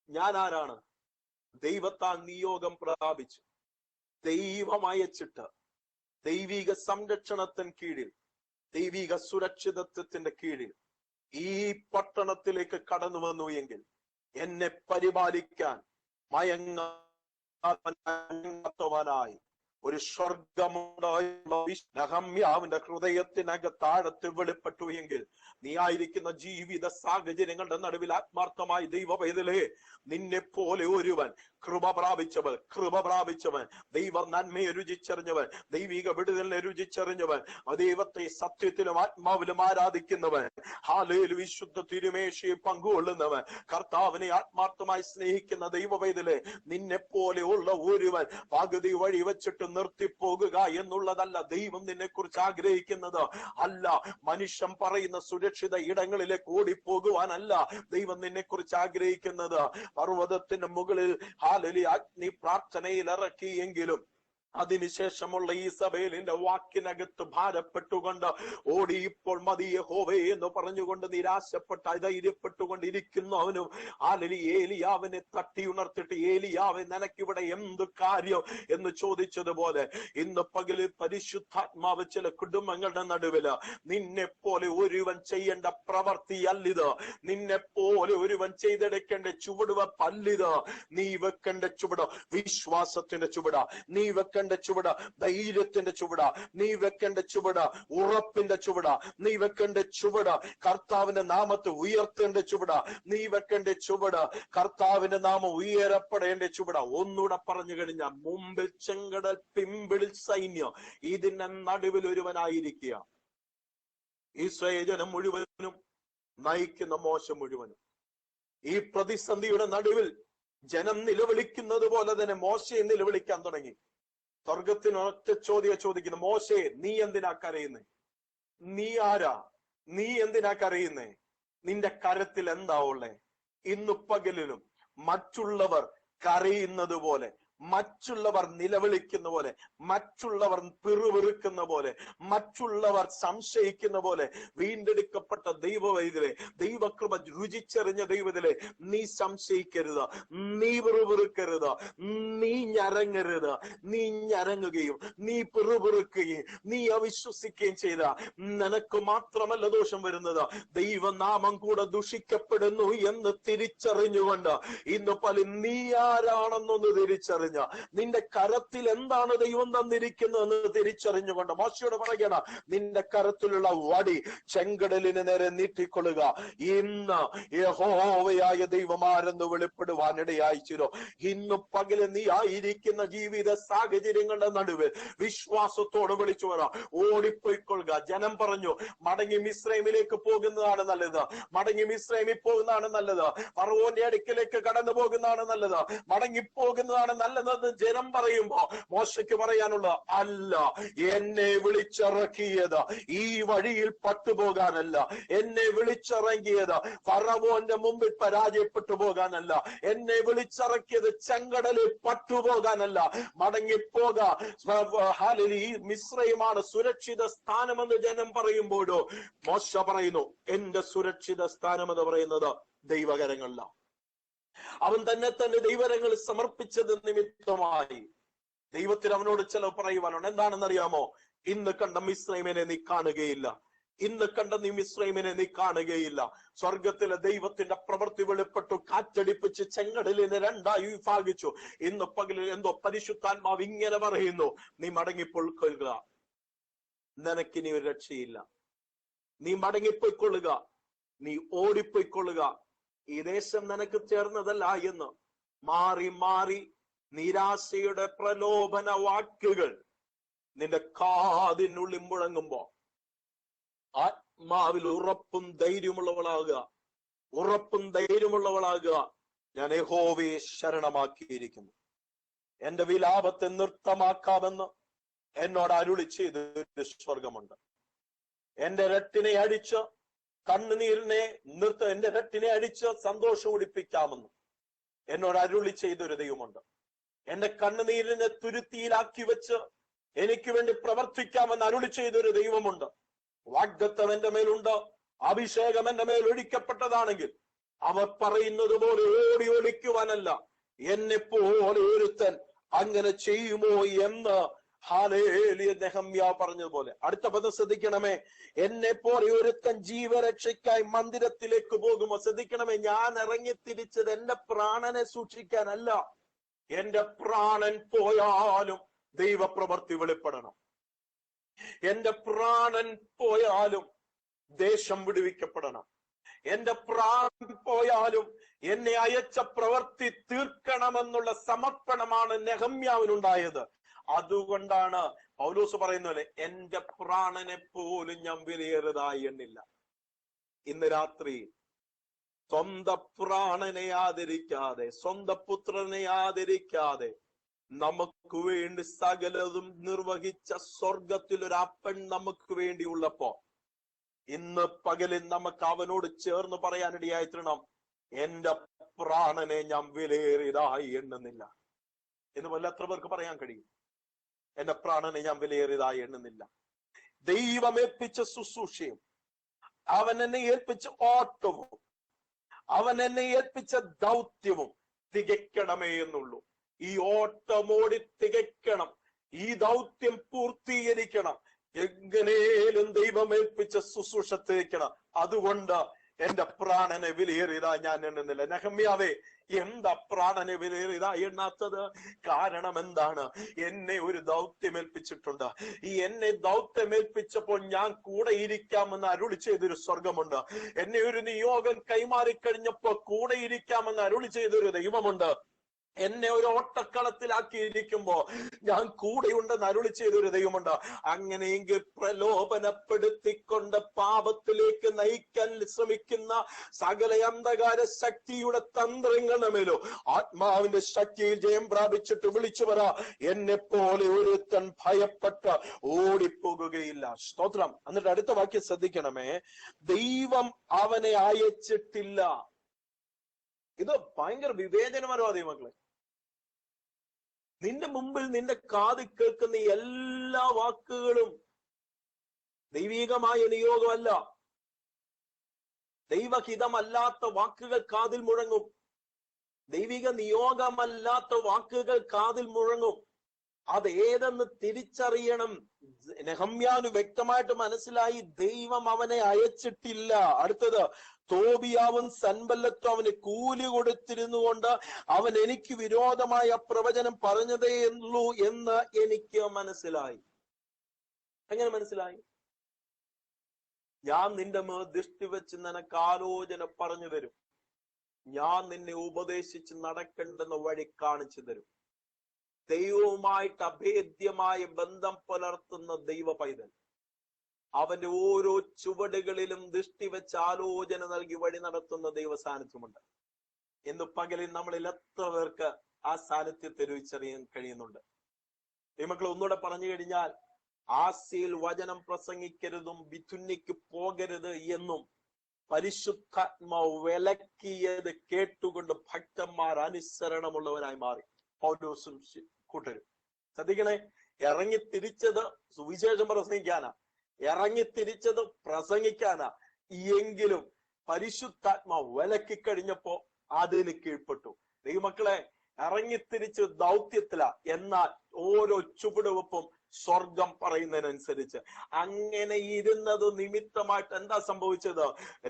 Speaker 1: ഞാൻ ആരാണ്? ദൈവത്താൽ നിയോഗം പ്രാപിച്ചു, ദൈവം അയച്ചിട്ട് ദൈവിക സംരക്ഷണത്തിന് കീഴിൽ, ദൈവിക സുരക്ഷിതത്വത്തിന്റെ കീഴിൽ ഈ പട്ടണത്തിലേക്ക് കടന്നു വന്നു എങ്കിൽ എന്നെ പരിപാലിക്കാൻ മയങ്ങാത്തവനായി ഒരു നെഹമ്യാവിന്റെ ഹൃദയത്തിനകത്താഴത്ത് വെളിപ്പെട്ടു എങ്കിൽ നീ ആയിരിക്കുന്ന ജീവിത സാഹചര്യങ്ങളുടെ നടുവിൽ ആത്മാർത്ഥമായി ദൈവവേദലേ, നിന്നെ പോലെ ഒരുവൻ കൃപ പ്രാപിച്ചവൻ, ദൈവ നന്മയെ രുചിച്ചറിഞ്ഞവൻ, ദൈവിക വിടുതലിനെ രുചിച്ചറിഞ്ഞവൻ, ദൈവത്തെ സത്യത്തിലും ആത്മാവിലും ആരാധിക്കുന്നവൻ, ഹല്ലേലൂയ, വിശുദ്ധ തിരുമേശയെ പങ്കുകൊള്ളുന്നവൻ, കർത്താവിനെ ആത്മാർത്ഥമായി സ്നേഹിക്കുന്ന ദൈവവേദലേ, നിന്നെ പോലെ ഉള്ള ഒരുവൻ പകുതി വഴി വെച്ചിട്ട് നിർത്തിപ്പോകുക എന്നുള്ളതല്ല ദൈവം നിന്നെ കുറിച്ച് ആഗ്രഹിക്കുന്നത്. അല്ല, മനുഷ്യൻ പറയുന്ന സുരക്ഷിത ഇടങ്ങളിലേക്ക് ഓടിപ്പോകുവാനല്ല ദൈവം നിന്നെ കുറിച്ച് ആഗ്രഹിക്കുന്നത്. പർവ്വതത്തിന്റെ മുകളിൽ ഹല്ലേലൂയ അഗ്നി പ്രാർത്ഥനയിൽ ഇറക്കിയെങ്കിലും അതിനുശേഷമുള്ള ഈ സഭയിലിന്റെ വാക്കിനകത്ത് ഭാരപ്പെട്ടുകൊണ്ട് ഓടി ഇപ്പോൾ മതി യഹോവേ എന്ന് പറഞ്ഞുകൊണ്ട് നിരാശപ്പെട്ട് ധൈര്യപ്പെട്ടുകൊണ്ടിരിക്കുന്നു. അവനും ഏലിയാവിനെ തട്ടി ഉണർത്തിട്ട്, ഏലിയാവെ നിനക്കിവിടെ എന്ത് കാര്യം എന്ന് ചോദിച്ചതുപോലെ ഇന്ന് പകല് പരിശുദ്ധാത്മാവ് ചില കുടുംബങ്ങളുടെ നടുവില് നിന്നെ പോലെ ഒരുവൻ ചെയ്യേണ്ട പ്രവൃത്തിയല്ലിത്, നിന്നെ പോലെ ഒരുവൻ ചെയ്തെടുക്കേണ്ട ചുവടുവെപ്പല്ലിത്. നീ വെക്കേണ്ട ചുവട് വിശ്വാസത്തിന്റെ ചുവട, നീ വെക്കേണ്ട ചുവട ധൈര്യത്തിന്റെ ചുവട, നീ വെക്കേണ്ട ചുവട ഉറപ്പിന്റെ ചുവട, നീ വെക്കേണ്ട ചുവട കർത്താവിന്റെ നാമത്തെ ഉയർത്തേണ്ട ചുവട, നീ വെക്കേണ്ട ചുവട കർത്താവിന്റെ നാമം ഉയരപ്പെടേണ്ട ചുവട. ഒന്നുകൂടെ പറഞ്ഞു കഴിഞ്ഞാൽ മുമ്പിൽ ചെങ്കടൽ, പിമ്പിളിൽ സൈന്യം, ഇതിന്റെ നടുവിൽ ഒരുവനായിരിക്കുക. ഇസ്രായേൽ ജനം മുഴുവനും നയിക്കുന്ന മോശ മുഴുവനും ഈ പ്രതിസന്ധിയുടെ നടുവിൽ ജനം നിലവിളിക്കുന്നത് പോലെ തന്നെ മോശയെ നിലവിളിക്കാൻ തുടങ്ങി. സ്വർഗത്തിന് ഒറ്റ ചോദ്യം ചോദിക്കുന്നു, മോശേ നീ എന്തിനാ കരയുന്നേ? നീ ആരാ? നീ എന്തിനാ കരയുന്നേ? നിന്റെ കരത്തിൽ എന്താ ഉള്ളേ? ഇന്നു പകലിലും മറ്റുള്ളവർ കരയുന്നത് പോലെ, മറ്റുള്ളവർ നിലവിളിക്കുന്ന പോലെ, മറ്റുള്ളവർ പിറുപിറുക്കുന്ന പോലെ, മറ്റുള്ളവർ സംശയിക്കുന്ന പോലെ, വീണ്ടെടുക്കപ്പെട്ട ദൈവവൈദ്യരെ, ദൈവകൃപ രുചിച്ചെറിഞ്ഞ ദൈവത്തിലെ നീ സംശയിക്കരുത്, നീ പിറുപിറുക്കരുത്, നീ ഞരങ്ങരുത്. നീ ഞരങ്ങുകയും നീ പിറുപിറുക്കുകയും നീ അവിശ്വസിക്കുകയും ചെയ്ത നിനക്ക് മാത്രമല്ല ദോഷം വരുന്നത്, ദൈവനാമം കൂടെ ദുഷിക്കപ്പെടുന്നു എന്ന് തിരിച്ചറിഞ്ഞുകൊണ്ട് ഇന്ന് പല നീ ആരാണെന്നൊന്ന് തിരിച്ചറിഞ്ഞ, നിന്റെ കരത്തിൽ എന്താണ് ദൈവം തന്നിരിക്കുന്നതെന്ന് തിരിച്ചറിഞ്ഞുകൊണ്ട് മോശയോട് പറയണ, നിന്റെ കരത്തിലുള്ള വടി ചെങ്കടലിന് നേരെ നീട്ടിക്കൊള്ളുക. ഇന്ന് യഹോവയായ ദൈവമാരെന്ന് വെളിപ്പെടുവാനിടയായിച്ചിരോ. ഇന്ന് പകല് നീ ആയിരിക്കുന്ന ജീവിത സാഹചര്യങ്ങളുടെ നടുവിൽ വിശ്വാസത്തോട് വിളിച്ചു പറ, ഓടിപ്പോയിക്കൊള്ളുക. ജനം പറഞ്ഞു മടങ്ങി മിസ്രൈമിലേക്ക് പോകുന്നതാണ് നല്ലത്, മടങ്ങി മിസ്രൈമിൽ പോകുന്നതാണ് നല്ലത്, ഫറവോന്റെ അടുക്കിലേക്ക് കടന്നു പോകുന്നതാണ് നല്ലത്, മടങ്ങിപ്പോകുന്നതാണ് നല്ലതെന്ന് ജനം പറയുമ്പോ മോശയ്ക്ക് പറയാനുള്ള, അല്ല, എന്നെ വിളിച്ചിറക്കിയത് ഈ വഴിയിൽ പട്ടുപോകാനല്ല, എന്നെ വിളിച്ചിറങ്ങിയത് ഫറവോന്റെ മുമ്പിൽ പരാജയപ്പെട്ടു പോകാനല്ല, എന്നെ വിളിച്ചിറക്കിയത് ചെങ്കടലിൽ പട്ടുപോകാനല്ല, മടങ്ങിപ്പോക. ഈ മിസ്രൈമാണ് സുരക്ഷിത സ്ഥാനമെന്ന് ജനം പറയുമ്പോഴോ മോശ പറയുന്നു, എന്റെ സുരക്ഷിത സ്ഥാനമെന്ന് പറയുന്നത് ദൈവകരങ്ങളില. അവൻ തന്നെ ദൈവകരങ്ങൾ സമർപ്പിച്ചത് നിമിത്തമായി ദൈവത്തിന് അവനോട് ചിലവ് പറയുവാനുണ്ട്. എന്താണെന്നറിയാമോ? ഇന്ന് കണ്ട മിസ്രൈമിനെ നീ കാണുകയില്ല, ഇന്ന് കണ്ട നീ മിസ്രൈമിനെ നീ കാണുകയില്ല. സ്വർഗത്തിലെ ദൈവത്തിന്റെ പ്രവൃത്തി വെളിപ്പെട്ടു, കാറ്റടിപ്പിച്ച് ചെങ്കടലിനെ രണ്ടായി വിഭാഗിച്ചു. ഇന്ന് പകലിൽ എന്തോ പരിശുദ്ധാത്മാവ് ഇങ്ങനെ പറയുന്നു, നീ മടങ്ങിപ്പോയിക്കൊള്ളുക, നിനക്കിനി ഒരു രക്ഷയില്ല, നീ മടങ്ങിപ്പോയിക്കൊള്ളുക, നീ ഓടിപ്പോയിക്കൊള്ളുക, ഈ ദേശം നിനക്ക് ചേർന്നതല്ല എന്ന് മാറി മാറി നിരാശയുടെ പ്രലോഭന വാക്കുകൾ നിന്റെ കാതിനുള്ളിൽ മുഴങ്ങുമ്പോ ആത്മാവിൽ ഉറപ്പും ധൈര്യമുള്ളവളാകുക, ഉറപ്പും ധൈര്യമുള്ളവളാകുക. ഞാൻ യഹോവയെ ശരണമാക്കിയിരിക്കുന്നു, എന്റെ വിലാപത്തെ നൃത്തമാക്കാമെന്ന് എന്നോട് അരുളി ചെയ്തൊരു സ്വർഗമുണ്ട്. എന്റെ രട്ടിനെ അടിച്ച് കണ്ണുനീരിനെ എന്റെ രട്ടിനെ അടിച്ച് സന്തോഷം ഒടിപ്പിക്കാമെന്ന് എന്നോട് അരുളി ചെയ്തൊരു ദൈവമുണ്ട്. എന്റെ കണ്ണുനീരിനെ തുരുത്തിയിലാക്കി വെച്ച് എനിക്ക് വേണ്ടി പ്രവർത്തിക്കാമെന്ന് അരുളി ചെയ്തൊരു ദൈവമുണ്ട്. വാഗ്ദത്തം എന്റെ മേലുണ്ട്, അഭിഷേകം എന്റെ മേൽ ഒഴിക്കപ്പെട്ടതാണെങ്കിൽ അവർ പറയുന്നത് പോലെ ഓടി ഒളിക്കുവാനല്ല, എന്നെ പോലെ ഒരുത്തൻ അങ്ങനെ ചെയ്യുമോ എന്ന് ഹല്ലേലൂയ നെഹമ്യാ പറഞ്ഞതുപോലെ. അടുത്ത പദം ശ്രദ്ധിക്കണമേ, എന്നെ പോലെ ഒരുത്തൻ ജീവരക്ഷയ്ക്കായി മന്ദിരത്തിലേക്ക് പോകുമോ. ശ്രദ്ധിക്കണമേ, ഞാൻ ഇറങ്ങി തിരിച്ചത് എന്റെ പ്രാണനെ സൂക്ഷിക്കാനല്ല, എന്റെ പ്രാണൻ പോയാലും ദൈവപ്രവൃത്തി വെളിപ്പെടണം. എന്റെ പ്രാണൻ പോയാലും ദേശം വിടുവിക്കപ്പെടണം. എന്റെ പ്രാണൻ പോയാലും എന്നെ അയച്ച പ്രവൃത്തി തീർക്കണമെന്നുള്ള സമർപ്പണമാണ് നെഹമ്യാവിനുണ്ടായത്. അതുകൊണ്ടാണ് പൗലോസ് പറയുന്നത്, എന്റെ പ്രാണനെ പോലും ഞാൻ വിലയേറിയതായി എണ്ണില്ല. ഇന്ന് രാത്രി സ്വന്തം പ്രാണനെ ആദരിക്കാതെ, സ്വന്തം പുത്രനെ ആദരിക്കാതെ നമുക്ക് വേണ്ടി സകലതും നിർവഹിച്ച സ്വർഗത്തിലൊരു അപ്പൻ നമുക്ക് വേണ്ടി ഉള്ളപ്പോ ഇന്ന് പകലിൽ നമുക്ക് അവനോട് ചേർന്ന് പറയാനിടയായി തീരണം, എന്റെ പ്രാണനെ ഞാൻ വിലയേറിയതായി എണ്ണുന്നില്ല എന്ന് വല്ലത്ര പേർക്ക് പറയാൻ കഴിയും. എന്റെ പ്രാണനെ ഞാൻ വിലയേറിയതായി എണ്ണുന്നില്ല. ദൈവം ഏൽപ്പിച്ച ശുശ്രൂഷയും അവൻ എന്നെ ഏൽപ്പിച്ച ഓട്ടവും അവൻ എന്നെ ഏൽപ്പിച്ച ദൗത്യവും തികയ്ക്കണമേ എന്നുള്ളൂ. ഈ ഓട്ടമോടി തികയ്ക്കണം, ഈ ദൗത്യം പൂർത്തീകരിക്കണം, എങ്ങനെയും ദൈവം ഏൽപ്പിച്ച ശുശ്രൂഷ തികയ്ക്കണം. അതുകൊണ്ട് എന്റെ പ്രാണനെ വിലയേറിയതാ ഞാൻ എണ്ണുന്നില്ല. നെഹമ്യാവേ, എന്താ പ്രാണനെ വിലയേറിയതാ എണ്ണാത്തത്? കാരണം എന്താണ്? എന്നെ ഒരു ദൗത്യമേൽപ്പിച്ചിട്ടുണ്ട്. ഈ എന്നെ ദൗത്യമേൽപ്പിച്ചപ്പോൾ ഞാൻ കൂടെ ഇരിക്കാമെന്ന് അരുളി ചെയ്തൊരു സ്വർഗമുണ്ട്. എന്നെ ഒരു നിയോഗം കൈമാറിക്കഴിഞ്ഞപ്പോ കൂടെ ഇരിക്കാമെന്ന് അരുളി ചെയ്തൊരു ദൈവമുണ്ട്. എന്നെ ഒരു ഓട്ടക്കളത്തിലാക്കിയിരിക്കുമ്പോ ഞാൻ കൂടെയുണ്ടെന്ന് അരുളി ചെയ്തൊരു ദൈവമുണ്ട്. അങ്ങനെയെങ്കിൽ പ്രലോഭനപ്പെടുത്തിക്കൊണ്ട് പാപത്തിലേക്ക് നയിക്കാൻ ശ്രമിക്കുന്ന സകല അന്ധകാര ശക്തിയുടെ തന്ത്രങ്ങളുടെ മേലോ ആത്മാവിന്റെ ശക്തിയിൽ ജയം പ്രാപിച്ചിട്ട് വിളിച്ചു പറ, എന്നെ പോലെ ഒരുത്തൻ ഭയപ്പെട്ട് ഓടിപ്പോകുകയില്ല. സ്തോത്രം. എന്നിട്ട് അടുത്ത വാക്യം ശ്രദ്ധിക്കണമേ, ദൈവം അവനെ അയച്ചിട്ടില്ല. ഇത് ഭയങ്കര വിവേചനപരമായ ദൈവങ്ങളെ. നിന്റെ മുമ്പിൽ നിന്റെ കാതിൽ കേൾക്കുന്ന എല്ലാ വാക്കുകളും ദൈവികമായ നിയോഗമല്ല. ദൈവഹിതമല്ലാത്ത വാക്കുകൾ കാതിൽ മുഴങ്ങും. ദൈവിക നിയോഗമല്ലാത്ത വാക്കുകൾ കാതിൽ മുഴങ്ങും. അതേതെന്ന് തിരിച്ചറിയണം. നെഹമ്യാന് വ്യക്തമായിട്ട് മനസ്സിലായി, ദൈവം അവനെ അയച്ചിട്ടില്ല. അടുത്തത്, തോബിയാവും സൻബല്ലത്തും അവന് കൂലി കൊടുത്തിരുന്നു കൊണ്ട് അവൻ എനിക്ക് വിരോധമായ പ്രവചനം പറഞ്ഞതേ ഉള്ളൂ എന്ന് എനിക്ക് മനസ്സിലായി. എങ്ങനെ മനസ്സിലായി? ഞാൻ നിന്റെ മേൽ ദൃഷ്ടി വെച്ച് നിനക്ക് ആലോചന പറഞ്ഞു തരും. ഞാൻ നിന്നെ ഉപദേശിച്ച് നടക്കേണ്ടുന്ന വഴി കാണിച്ചു തരും. ദൈവവുമായിട്ട് അഭേദ്യമായ ബന്ധം പുലർത്തുന്ന ദൈവ പൈതൽ അവന്റെ ഓരോ ചുവടുകളിലും ദൃഷ്ടി വെച്ച് ആലോചന നൽകി വഴി നടത്തുന്ന ദൈവ സാന്നിധ്യമുണ്ട്. ഇന്ന് പകലിൽ നമ്മളിൽ എത്ര പേർക്ക് ആ സാന്നിധ്യത്തെ രുചിച്ചറിയാൻ കഴിയുന്നുണ്ട്? ഈ മക്കൾ ഒന്നുകൂടെ പറഞ്ഞു കഴിഞ്ഞാൽ, ആസിയിൽ വചനം പ്രസംഗിക്കരുതും ബിഥുന്യക്ക് പോകരുത് എന്നും പരിശുദ്ധാത്മാവ് വിലക്കിയത് കേട്ടുകൊണ്ട് ഭക്തന്മാർ അനുസരണമുള്ളവരായി മാറി. പൗലോസും കൂട്ടരും. ശ്രദ്ധിക്കണേ, ഇറങ്ങി തിരിച്ചത് സുവിശേഷം പ്രസംഗിക്കാനാ, ഇറങ്ങി തിരിച്ചത് പ്രസംഗിക്കാനാ. എങ്കിലും പരിശുദ്ധാത്മാവ് വിലക്കി കഴിഞ്ഞപ്പോ അതിന് കീഴ്പ്പെട്ടു. ദൈവമക്കളെ, ഇറങ്ങിത്തിരിച്ച് ദൗത്യത്തില, എന്നാൽ ഓരോ ചുവടുവെപ്പും സ്വർഗം പറയുന്നതിനനുസരിച്ച്. അങ്ങനെ ഇരുന്നത് നിമിത്തമായിട്ട് എന്താ സംഭവിച്ചത്?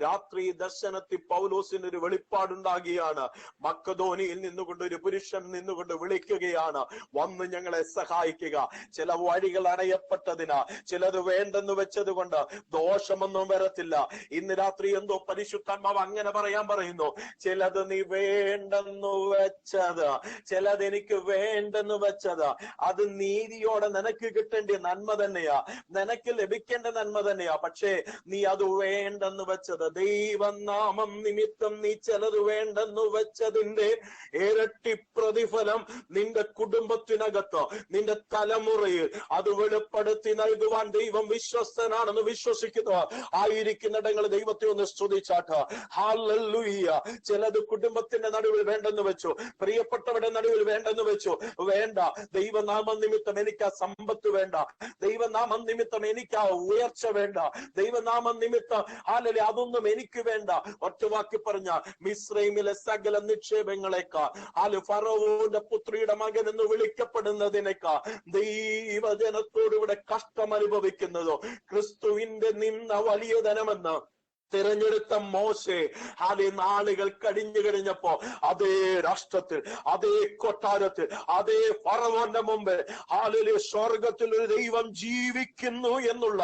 Speaker 1: രാത്രി ദർശനത്തിൽ പൗലോസിന് ഒരു വെളിപ്പാടുണ്ടാകുകയാണ്. മക്കദോനിയിൽ നിന്നുകൊണ്ട് ഒരു പുരുഷൻ നിന്നുകൊണ്ട് വിളിക്കുകയാണ്, വന്ന് ഞങ്ങളെ സഹായിക്കുക. ചില വഴികൾ അടയപ്പെട്ടതിന്, ചിലത് വേണ്ടെന്ന് വെച്ചത് കൊണ്ട് ദോഷമൊന്നും വരത്തില്ല. ഇന്ന് രാത്രി എന്തോ പരിശുദ്ധാത്മാവ് അങ്ങനെ പറയാൻ പറയുന്നു. ചിലത് നീ വേണ്ടെന്ന് വെച്ചത്, ചിലത് എനിക്ക് വേണ്ടെന്ന് വെച്ചത്, അത് നീതിയോടെ നിനക്ക് കിട്ടേണ്ട നന്മ തന്നെയാ, നിനക്ക് ലഭിക്കേണ്ട നന്മ തന്നെയാ. പക്ഷേ നീ അത് വേണ്ടെന്ന് വെച്ചത്, ദൈവനാമം നിമിത്തം നീ ചിലത് വേണ്ടെന്ന് വെച്ചതിന്റെ ഇരട്ടി പ്രതിഫലം നിന്റെ കുടുംബത്തിനകത്ത്, നിന്റെ തലമുറയിൽ അത് വെളിപ്പെടുത്തി നൽകുവാൻ ദൈവം വിശ്വസ്തനാണെന്ന് വിശ്വസിക്കുന്നു. ആയിരിക്കുന്നിടങ്ങൾ ദൈവത്തെ ഒന്ന് സ്തുതിച്ചാട്ട്. ഹല്ലേലൂയ. ചിലത് കുടുംബത്തിന്റെ നടുവിൽ വേണ്ടെന്ന് വെച്ചു, പ്രിയപ്പെട്ടവരുടെ നടുവിൽ വേണ്ടെന്ന് വെച്ചു. വേണ്ട, ദൈവനാമം നിമിത്തം എനിക്ക് ആ സമ്പത്ത് വേണ്ട, ദൈവനാമം നിമിത്തം എനിക്ക് ആ ഉയർച്ച വേണ്ട, ദൈവനാമം നിമിത്തം അതൊന്നും എനിക്ക് വേണ്ട. ഒറ്റവാക്കി പറഞ്ഞ മിസ്രൈമിലെ സകല നിക്ഷേപങ്ങളെക്കാൾ, ഫറവോന്റെ പുത്രിയുടെ മകൻ എന്ന് വിളിക്കപ്പെടുന്നതിനേക്കാൾ ദൈവജനത്തോടുകൂടെ കഷ്ടം അനുഭവിക്കുന്നതോ ക്രിസ്തുവിന്റെ നിന്ന വലിയ ധനമെന്ന് തിരഞ്ഞെടുത്ത മോശെ നാളുകൾ കഴിഞ്ഞപ്പോ അതേ രാഷ്ട്രത്തിൽ, അതേ കൊട്ടാരത്തിൽ, അതേ ഫറവോന്റെ മുമ്പ് സ്വർഗത്തിൽ ഒരു ദൈവം ജീവിക്കുന്നു എന്നുള്ള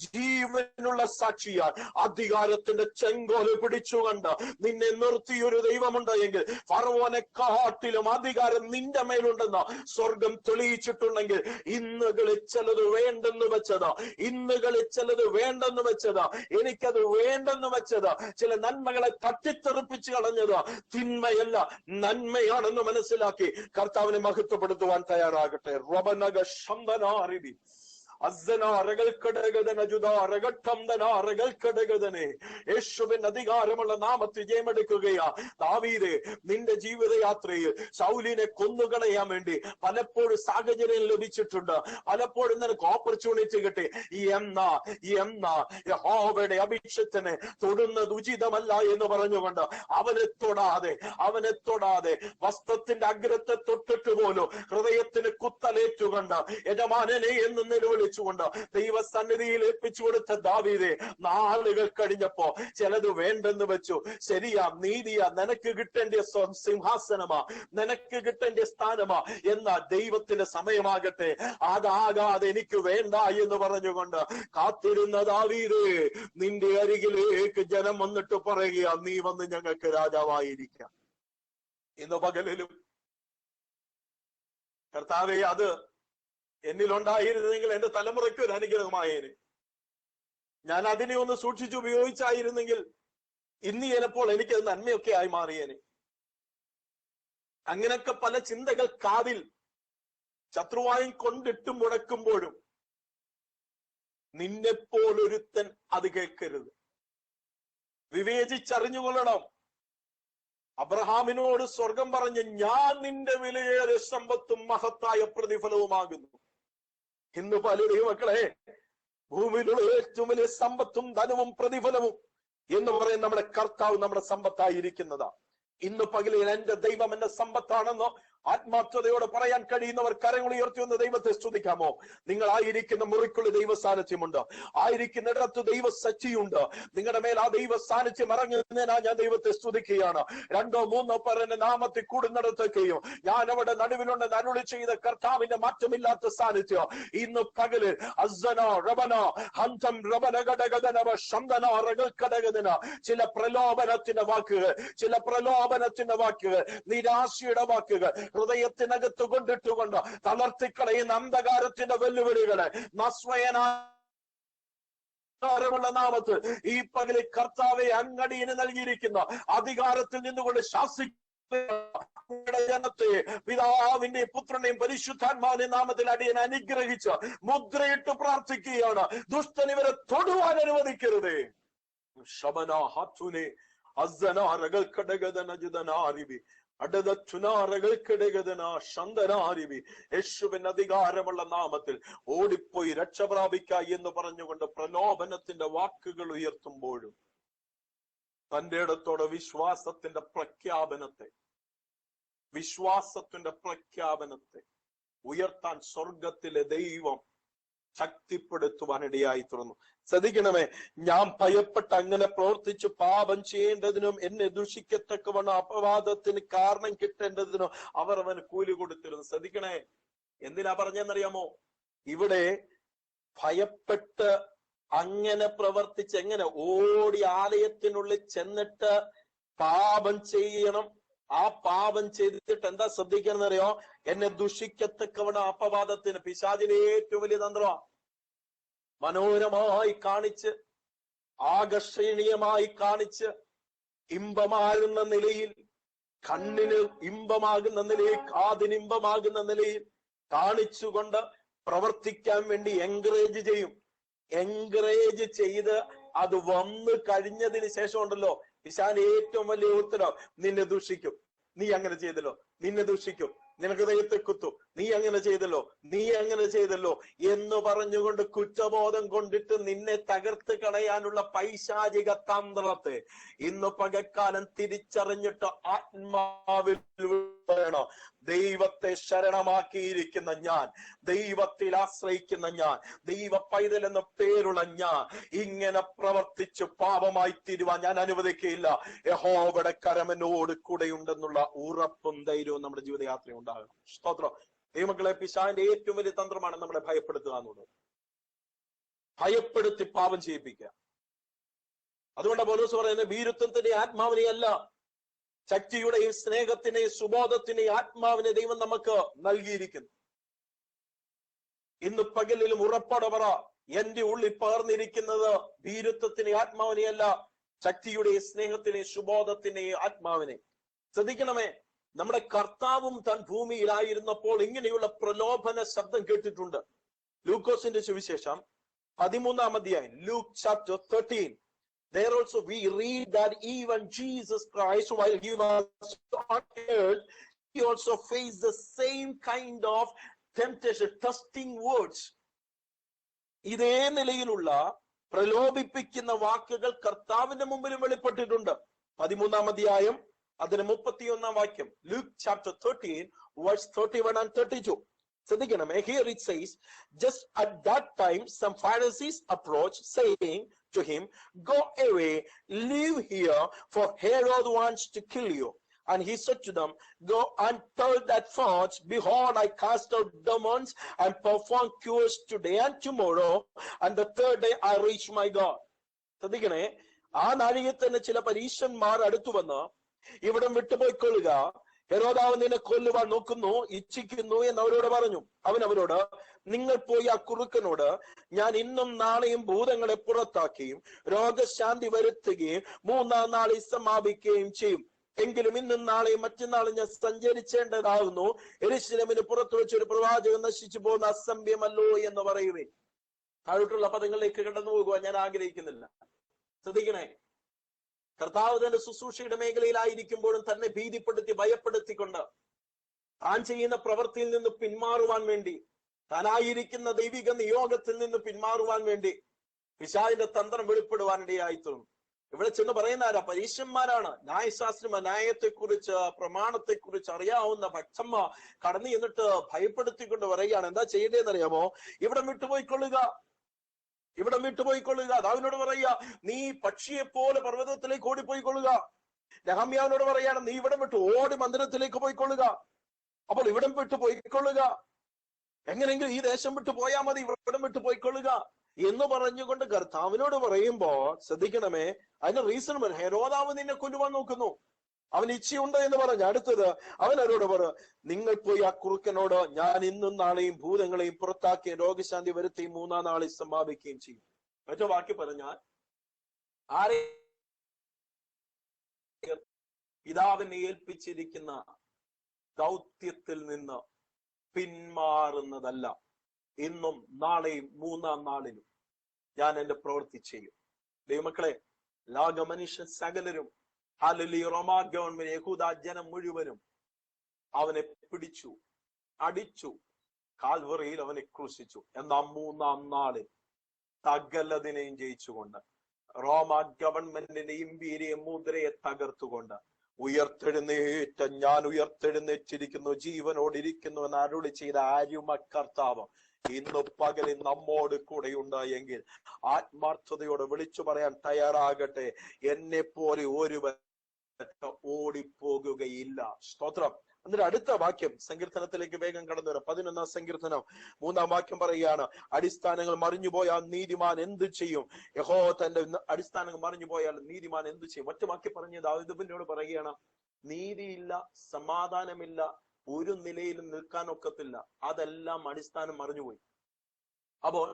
Speaker 1: ജീവനുള്ള സാക്ഷിയാൽ അധികാരത്തിന്റെ ചെങ്കോല് പിടിച്ചുകൊണ്ട് നിന്നെ നിർത്തിയൊരു ദൈവമുണ്ട് എങ്കിൽ, ഫറവോനെ കാട്ടിലും അധികാരം നിന്റെ മേലുണ്ടെന്ന് സ്വർഗം തെളിയിച്ചിട്ടുണ്ടെങ്കിൽ, ഇന്നുകളിൽ ചിലത് വേണ്ടെന്ന് വെച്ചത്, ഇന്നുകളിൽ ചിലത് വേണ്ടെന്ന് വെച്ചത്, എനിക്കത് വേണ്ടെന്ന് വെച്ചത്, ചില നന്മകളെ തട്ടിത്തെറിപ്പിച്ച് കളഞ്ഞത് തിന്മയല്ല നന്മയാണെന്ന് മനസ്സിലാക്കി കർത്താവിനെ മഹത്വപ്പെടുത്തുവാൻ തയ്യാറാകട്ടെ. റബനഗ ശംദനാരിബി യേശുവിൻ അധികാരമുള്ള നാമത്തിൽ ജയമെടുക്കുകയാ. ദാവീദേ, നിന്റെ ജീവിതയാത്രയിൽ ശൗലിനെ കൊന്നുകളയാൻ വേണ്ടി പലപ്പോഴും സാഹചര്യം ലഭിച്ചിട്ടുണ്ട്, പലപ്പോഴും നിനക്ക് ഓപ്പർച്യൂണിറ്റി കിട്ടി. എന്നാ യഹോവയുടെ അഭിഷേകത്തിനെ തൊടുന്നത് ഉചിതമല്ല എന്ന് പറഞ്ഞുകൊണ്ട് അവനെ തൊടാതെ വസ്ത്രത്തിന്റെ അഗ്രത്തെ തൊട്ടിട്ട് പോലും ഹൃദയത്തിന് കുത്തലേറ്റുകൊണ്ട് യജമാനനെ എന്ന് നിലവിളിച്ചുകൊണ്ട് ദൈവസന്നിധിയിൽ ഏൽപ്പിച്ചു കൊടുത്ത ദാവീദേ, നാളുകൾ കഴിഞ്ഞപ്പോ ചിലത് വേണ്ടെന്ന് വെച്ചു. ശരിയാ, നീതിയാ, നിനക്ക് കിട്ടേണ്ട സിംഹാസനമാ, നിനക്ക് കിട്ടേണ്ട സ്ഥാനമാ, എന്നാ ദൈവത്തിന്റെ സമയമാകട്ടെ, അതാകാതെ എനിക്ക് വേണ്ട എന്ന് പറഞ്ഞുകൊണ്ട് കാത്തിരുന്ന ദാവീദേ, നിന്റെ അരികിലേക്ക് ജനം വന്നിട്ട് പറയുക, നീ വന്ന് ഞങ്ങൾക്ക് രാജാവായിരിക്കാം. ഇന്ന് പകലിലും കർത്താവേ, അത് എന്നിലുണ്ടായിരുന്നെങ്കിൽ എന്റെ തലമുറയ്ക്ക് ഒരു അനുഗ്രഹമായേനെ. ഞാൻ അതിനെ ഒന്ന് സൂക്ഷിച്ച് ഉപയോഗിച്ചായിരുന്നെങ്കിൽ ഇന്ന് ചിലപ്പോൾ എനിക്കത് നന്മയൊക്കെ ആയി മാറിയേനെ. അങ്ങനെയൊക്കെ പല ചിന്തകൾ കാതിൽ ശത്രുവായും കൊണ്ടിട്ട് മുടക്കുമ്പോഴും നിന്നെപ്പോലൊരുത്തൻ അത് കേൾക്കരുത്. വിവേചിച്ചറിഞ്ഞുകൊള്ളണം. അബ്രഹാമിനോട് സ്വർഗം പറഞ്ഞ് ഞാൻ നിന്റെ വിലയേറിയ സമ്പത്തും മഹത്തായ പ്രതിഫലവുമാകുന്നു. ഇന്ന് പല ദൈവമക്കളെ, ഭൂമിയിലുള്ള ഏറ്റവും വലിയ സമ്പത്തും ധനവും പ്രതിഫലവും എന്ന് പറയുന്ന നമ്മുടെ കർത്താവ് നമ്മുടെ സമ്പത്തായിരിക്കുന്നതാ. ഇന്ന് പകലിൽ എന്റെ ദൈവം എന്റെ സമ്പത്താണെന്നോ ആത്മാർത്ഥതയോടെ പറയാൻ കഴിയുന്നവർ കരങ്ങൾ ഉയർത്തി വന്ന് ദൈവത്തെ സ്തുതിക്കാമോ? നിങ്ങൾ ആയിരിക്കുന്ന മുറിക്കുള്ളിൽ ദൈവ സാന്നിധ്യമുണ്ട്, ആയിരിക്കുന്നിടത്ത് ദൈവ സച്ചിയുണ്ട്. നിങ്ങളുടെ മേൽ ആ ദൈവ സാന്നിധ്യം ഇറങ്ങുന്നതിനാ ഞാൻ ദൈവത്തെ സ്തുതിക്കുകയാണ്. 2 3 പേർ എന്റെ നാമത്തിൽ കൂടുന്നിടത്തേക്കെയും ഞാൻ അവിടെ നടുവിലുണ്ടെന്ന് അരുളി ചെയ്ത കർത്താവിന്റെ മാറ്റമില്ലാത്ത സാന്നിധ്യം ഇന്ന് പകല് ചില പ്രലോഭനത്തിന്റെ വാക്കുകൾ, നിരാശയുടെ വാക്കുകൾ ഹൃദയത്തിനകത്ത് കൊണ്ടിട്ടുകൊണ്ട് തളർത്തിക്കളയുന്ന അന്ധകാരത്തിന്റെ വെല്ലുവിളികളെ നസ്വയനാരമുള്ള നാമത്തിൽ ഈ പകലിൽ കർത്താവെ അങ്ങടിയന് നൽകിയിരിക്കുന്ന അധികാരത്തിൽ നിന്നുകൊണ്ട് ജനത്തെ പിതാവിന്റെ പുത്രനെയും പരിശുദ്ധാത്മാവിന്റെ നാമത്തിൽ അടിയൻ അനുഗ്രഹിച്ച് മുദ്രയിട്ട് പ്രാർത്ഥിക്കുകയാണ്. ദുഷ്ടൻ ഇവരെ തൊടുവാൻ അനുവദിക്കരുതേ. യേശുവിന്റെ അധികാരമുള്ള നാമത്തിൽ ഓടിപ്പോയി രക്ഷ പ്രാപിക്ക എന്ന് പറഞ്ഞുകൊണ്ട് പ്രലോഭനത്തിന്റെ വാക്കുകൾ ഉയർത്തുമ്പോഴും തന്റെ ഇടത്തോടെ വിശ്വാസത്തിന്റെ പ്രഖ്യാപനത്തെ ഉയർത്താൻ സ്വർഗത്തിലെ ദൈവം ശക്തിപ്പെടുത്തുവാനിടയായി തീർന്നു. ശ്രദ്ധിക്കണമേ, ഞാൻ ഭയപ്പെട്ട് അങ്ങനെ പ്രവർത്തിച്ച് പാപം ചെയ്യേണ്ടതിനും എന്നെ ദുഷിക്കത്തക്കവണ്ണം അപവാദത്തിന് കാരണം കിട്ടേണ്ടതിനും അവർ അവന് കൂലി കൊടുത്തിരുന്നു. ശ്രദ്ധിക്കണേ, എന്തിനാ പറഞ്ഞെന്നറിയാമോ? ഇവിടെ ഭയപ്പെട്ട് അങ്ങനെ പ്രവർത്തിച്ച് എങ്ങനെ ഓടി ആലയത്തിനുള്ളിൽ ചെന്നിട്ട് പാപം ചെയ്യണം. ആ പാപം ചെയ്തിട്ട് എന്താ ശ്രദ്ധിക്കണമെന്നറിയോ? എന്നെ ദുഷിക്കത്തക്കവണ്ണം അപവാദത്തിന്, പിശാചിന്റെ ഏറ്റവും വലിയ തന്ത്രമാണ്. മനോഹരമായി കാണിച്ച്, ആകർഷണീയമായി കാണിച്ച്, ഇമ്പമാകുന്ന നിലയിൽ, കണ്ണിന് ഇമ്പമാകുന്ന നിലയിൽ, കാതിന് ഇമ്പമാകുന്ന നിലയിൽ കാണിച്ചുകൊണ്ട് പ്രവർത്തിക്കാൻ വേണ്ടി എൻകറേജ് ചെയ്യും. എൻകറേജ് ചെയ്ത് അത് വന്നു കഴിഞ്ഞതിന് ശേഷം ഉണ്ടല്ലോ പിശാചിന്റെ ഏറ്റവും വലിയ ഉത്തരം, നിന്നെ ദുഷിക്കും, നീ അങ്ങനെ ചെയ്തല്ലോ, നിന്നെ ദുഷിക്കും, നിനക്ക് ദൈവത്തെ കുത്തും, നീ അങ്ങനെ ചെയ്തല്ലോ എന്ന് പറഞ്ഞുകൊണ്ട് കുറ്റബോധം കൊണ്ടിട്ട് നിന്നെ തകർത്ത് കളയാനുള്ള പൈശാചിക തന്ത്രത്തെ ഇന്ന് പകൽക്കാലം തിരിച്ചറിഞ്ഞിട്ട് ആത്മാവിൽ വേണം. ദൈവത്തെ ശരണമാക്കിയിരിക്കുന്ന ഞാൻ, ദൈവത്തിൽ ആശ്രയിക്കുന്ന ഞാൻ, ദൈവ പൈതൽ എന്ന പേരുള്ള ഞാൻ ഇങ്ങനെ പ്രവർത്തിച്ച് പാപമായി തീരുവാൻ ഞാൻ അനുവദിക്കുകയില്ല. യഹോവയുടെ കരം എന്നോട് കൂടെയുണ്ടെന്നുള്ള ഉറപ്പും ധൈര്യവും നമ്മുടെ ജീവിതയാത്ര ഉണ്ടാകണം. സ്തോത്രം. ദൈവമക്കളെ, പിശാചിന്റെ ഏറ്റവും വലിയ തന്ത്രമാണ് നമ്മളെ ഭയപ്പെടുത്തുക എന്നുള്ളത്. ഭയപ്പെടുത്തി പാപം ചെയ്യിപ്പിക്കുക. അതുകൊണ്ട് പൗലോസ് പറയുന്നത് ഭീരുത്വത്തിന്റെ ആത്മാവിനെയല്ല, ശക്തിയുടെയും സ്നേഹത്തിന്റെയും സുബോധത്തിന്റെയും ആത്മാവിനെ ദൈവം നമുക്ക് നൽകിയിരിക്കുന്നു. ഇന്ന് പകലിലും ഉറപ്പോടെ പറ, എന്റെ ഉള്ളിൽ പകർന്നിരിക്കുന്നത് ഭീരുത്വത്തിന്റെ ആത്മാവിനെയല്ല, ശക്തിയുടെയും സ്നേഹത്തിന്റെയും സുബോധത്തിന്റെയും ആത്മാവിനെ. ശ്രദ്ധിക്കണമേ, നമ്മുടെ കർത്താവും താൻ ഭൂമിയിലായിരുന്നപ്പോൾ ഇങ്ങനെയുള്ള പ്രലോഭന ശബ്ദം കേട്ടിട്ടുണ്ട്. ലൂക്കോസിന്റെ സുവിശേഷം 13-ാം അധ്യായം, Luke chapter 13. There also we read that even Jesus Christ, while he was on earth, he also faced the same kind of temptation, testing words. ഇതേ നിലയിലുള്ള പ്രലോഭിപ്പിക്കുന്ന വാക്കുകൾ കർത്താവിന്റെ മുമ്പിലും വെളിപ്പെട്ടിട്ടുണ്ട്. 13-ാം അധ്യായം അതിന് 31-ാം വാക്യം, Luke chapter 13 verse 31 and 32. ശ്രദ്ധിക്കണമേ, here it says, just at that time some Pharisees approached, saying to him, go away, live here, for Herod wants to kill you. And he said to them, go and tell that fount, behold, I cast out demons and perform cures today and tomorrow, and the third day I reach my God. ശ്രദ്ധിക്കണേ, ആ നാഴികയിൽ തന്നെ ചില പരീശന്മാർ അടുത്തു വന്ന് ഇവിടം വിട്ടുപോയിക്കൊള്ളുക, ഹെരോദാവ് നിന്നെ കൊല്ലുവാൻ നോക്കുന്നു, ഇച്ഛിക്കുന്നു എന്ന് അവരോട് പറഞ്ഞു. അവൻ അവരോട്, നിങ്ങൾ പോയി ആ കുറുക്കനോട്, ഞാൻ ഇന്നും നാളെയും ഭൂതങ്ങളെ പുറത്താക്കുകയും രോഗശാന്തി വരുത്തുകയും 3-ാം നാളിൽ സമാപിക്കുകയും ചെയ്യും. എങ്കിലും ഇന്നും നാളെയും മറ്റന്നാളും ഞാൻ സഞ്ചരിച്ചേണ്ടതാകുന്നു. യെരൂശലേമിന് പുറത്തു വെച്ച് ഒരു പ്രവാചകൻ നശിച്ചു പോകുന്ന അസംഭ്യമല്ലോ എന്ന് പറയുവേ. താഴോട്ടുള്ള പദങ്ങളിലേക്ക് കടന്നു പോകുവാൻ ഞാൻ ആഗ്രഹിക്കുന്നില്ല. ശ്രദ്ധിക്കണേ, കർത്താവ് തന്റെ ശുശ്രൂഷയുടെ മേഖലയിലായിരിക്കുമ്പോഴും തന്നെ ഭീതിപ്പെടുത്തി ഭയപ്പെടുത്തിക്കൊണ്ട് താൻ ചെയ്യുന്ന പ്രവൃത്തിയിൽ നിന്ന് പിന്മാറുവാൻ വേണ്ടി, താനായിരിക്കുന്ന ദൈവിക നിയോഗത്തിൽ നിന്ന് പിന്മാറുവാൻ വേണ്ടി പിശാചിന്റെ തന്ത്രം വെളിപ്പെടുവാനിടയായിത്തീർന്നു. ഇവിടെ ചെന്ന് പറയുന്ന ആരാ? പരീശന്മാരാണ്. ന്യായശാസ്ത്രമാർ, ന്യായത്തെക്കുറിച്ച് പ്രമാണത്തെക്കുറിച്ച് അറിയാവുന്ന ഭക്തന്മാർ കടന്നു എന്നിട്ട് ഭയപ്പെടുത്തിക്കൊണ്ട് പറയുകയാണ്, എന്താ ചെയ്യേണ്ടതെന്ന് അറിയാമോ? ഇവിടം വിട്ടുപോയിക്കൊള്ളുക, ഇവിടം വിട്ടുപോയിക്കൊള്ളുക. ദാവീദിനോട് പറയുക, നീ പക്ഷിയെ പോലെ പർവ്വതത്തിലേക്ക് ഓടിപ്പോയിക്കൊള്ളുക. നെഹമ്യാവിനോട് പറയാണ്, നീ ഇവിടം വിട്ട് ഓടി മന്ദിരത്തിലേക്ക് പോയിക്കൊള്ളുക. അപ്പോൾ ഇവിടം വിട്ടു പോയിക്കൊള്ളുക, എങ്ങനെയെങ്കിലും ഈ ദേശം വിട്ടു പോയാൽ മതി, ഇവിടം വിട്ടു പോയിക്കൊള്ളുക എന്ന് പറഞ്ഞുകൊണ്ട് കർത്താവിനോട് പറയുമ്പോ ശ്രദ്ധിക്കണമേ, അതിന് റീസൺ ഹെരോദാവ് നിന്നെ കൊല്ലുവാൻ നോക്കുന്നു, അവൻ ഇച്ഛയുണ്ട് എന്ന് പറഞ്ഞു. അടുത്തത് അവൻ അവരോട് പറ, നിങ്ങൾ പോയി ആ കുറുക്കനോട്, ഞാൻ ഇന്നും നാളെയും ഭൂതങ്ങളെയും പുറത്താക്കുകയും രോഗശാന്തി വരുത്തിയും 3-ാം നാളിൽ സമാപിക്കുകയും ചെയ്യും. മറ്റോ വാക്കി പറഞ്ഞാൽ, ആരെ പിതാവിനെ ഏൽപ്പിച്ചിരിക്കുന്ന ദൗത്യത്തിൽ നിന്ന് പിന്മാറുന്നതല്ല. ഇന്നും നാളെയും 3-ാം നാളിലും ഞാൻ എന്റെ പ്രവൃത്തി ചെയ്യും. ദൈവമക്കളെ, ലോക മനുഷ്യൻ സകലരും, ഹല്ലേലൂയ, റോമാ ഗവൺമെന്റ്, യഹൂദ ജനം മുഴുവനും അവനെ പിടിച്ചു, അടിച്ചു, കാൽവറിയിൽ അവനെ ക്രൂശിച്ചു. എന്നാൽ 3-ാം നാളിൽ സകലതിനെയും ജയിച്ചുകൊണ്ട്, റോമാ ഗവൺമെന്റിന്റെ ഇമ്പീരിയ മുദ്രയെ തകർത്തുകൊണ്ട് ഉയർത്തെഴുന്നേറ്റ ഞാൻ ഉയർത്തെഴുന്നേറ്റിരിക്കുന്നു, ജീവനോടിരിക്കുന്നു എന്ന് അരുളി ചെയ്ത ആരുമ കർത്താവ് ഇന്ന് പകലിൽ നമ്മോട് കൂടെ ഉണ്ടായെങ്കിൽ ആത്മാർത്ഥതയോടെ വിളിച്ചു പറയാൻ തയ്യാറാകട്ടെ, എന്നെ പോലെ ഒരുവൻ ഓടിപ്പോകുകയില്ല. സ്തോത്രം. എന്നിട്ട് അടുത്ത വാക്യം സങ്കീർത്തനത്തിലേക്ക് വേഗം കടന്നു വരാം. 11-ാം സങ്കീർത്തനം 3-ാം വാക്യം പറയുകയാണ്, അടിസ്ഥാനങ്ങൾ മറിഞ്ഞുപോയാൽ നീതിമാൻ എന്ത് ചെയ്യും? യഹോവ തന്റെ അടിസ്ഥാനങ്ങൾ മറിഞ്ഞുപോയാൽ നീതിമാൻ എന്ത് ചെയ്യും? ഒറ്റ വാക്യം പറഞ്ഞ് ദാവീദിനോട് പറയുകയാണ്, നീതിയില്ല, സമാധാനമില്ല, ഒരു നിലയിലും നിൽക്കാൻ ഒക്കത്തില്ല, അതെല്ലാം അടിസ്ഥാനം മറിഞ്ഞുപോയി. അപ്പോൾ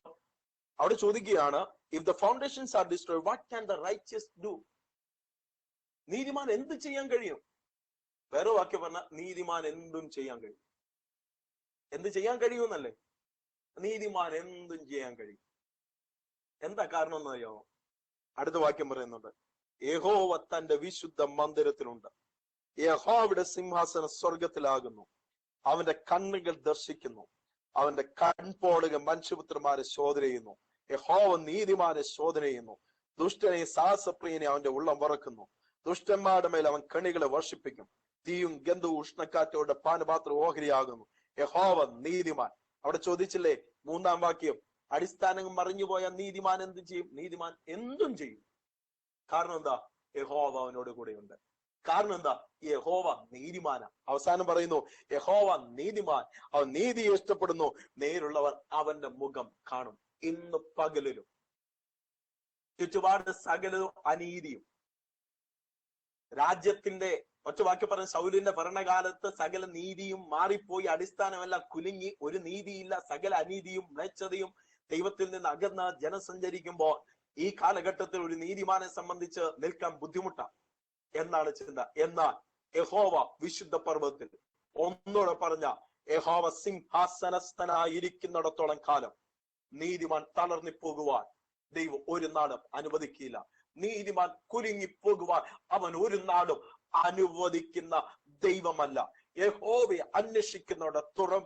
Speaker 1: അവിടെ ചോദിക്കുകയാണ്, if the foundations are destroyed what can the righteous do? നീതിമാൻ എന്ത് ചെയ്യാൻ കഴിയും? വേറെ വാക്യം പറഞ്ഞ, നീതിമാൻ എന്തും ചെയ്യാൻ കഴിയും. എന്ത് ചെയ്യാൻ കഴിയുമെന്നല്ലേ? നീതിമാൻ എന്തും ചെയ്യാൻ കഴിയും. എന്താ കാരണം എന്ന് അറിയാമോ? അടുത്ത വാക്യം പറയുന്നുണ്ട്, യഹോവ തന്റെ വിശുദ്ധ മന്ദിരത്തിലുണ്ട്, യഹോവയുടെ സിംഹാസനം സ്വർഗത്തിലാകുന്നു, അവന്റെ കണ്ണുകൾ ദർശിക്കുന്നു, അവന്റെ കൺപോളുകൾ മനുഷ്യപുത്രന്മാരെ ശോധന ചെയ്യുന്നു. യഹോവ നീതിമാനെ ശോധന ചെയ്യുന്നു, ദുഷ്ടനെ സാഹസപ്രിയനെ അവന്റെ ഉള്ളം വറക്കുന്നു. ദുഷ്ടന്മാരുടെ മേൽ അവൻ കണികളെ വർഷിപ്പിക്കും, തീയും ഗന്ധവും ഉഷ്ണക്കാറ്റോടെ പാനപാത്രം ഓഹരിയാകുന്നു. യഹോവ നീതിമാൻ. അവിടെ ചോദിച്ചില്ലേ 3-ാം വാക്യം, അടിസ്ഥാനങ്ങൾ മറിഞ്ഞുപോയ നീതിമാൻ എന്ത് ചെയ്യും? നീതിമാൻ എന്തും ചെയ്യും. കാരണം എന്താ? യഹോവ അവനോട് കൂടെയുണ്ട്. കാരണം എന്താ? യഹോവ നീതിമാന. അവസാനം പറയുന്നു, യഹോവ നീതിമാൻ, അവൻ നീതിയെ ഇഷ്ടപ്പെടുന്നു, നേരുള്ളവർ അവന്റെ മുഖം കാണും. ഇന്ന് പകലിലും ചുറ്റുപാട് സകലതും അനീതിയും, രാജ്യത്തിന്റെ ഒറ്റ വാക്യം പറഞ്ഞ ശൗലിന്റെ ഭരണകാലത്ത് സകല നീതിയും മാറിപ്പോയി, അടിസ്ഥാനമെല്ലാം കുലുങ്ങി, ഒരു നീതിയില്ല, സകല അനീതിയും മ്ലേച്ഛതയും ദൈവത്തിൽ നിന്ന് അകന്ന് ജനം സഞ്ചരിക്കുമ്പോൾ ഈ കാലഘട്ടത്തിൽ ഒരു നീതിമാനെ സംബന്ധിച്ച് നിൽക്കാൻ ബുദ്ധിമുട്ടാണ് എന്നാണ് ചിന്ത. എന്നാൽ യഹോവ വിശുദ്ധ പർവ്വതത്തിൽ, ഒന്നോടെ പറഞ്ഞ, യഹോവ സിംഹാസനസ്ഥനായിരിക്കുന്നിടത്തോളം കാലം നീതിമാൻ തളർന്നിപ്പോകുവാൻ ദൈവം ഒരു നാളും അനുവദിക്കില്ല. നീതിമാൻ കുലുങ്ങിപ്പോകുവാൻ അവൻ ഒരു നാളും അനുവദിക്കുന്ന ദൈവമല്ല. യഹോവയെ അന്വേഷിക്കുന്നവരുടെ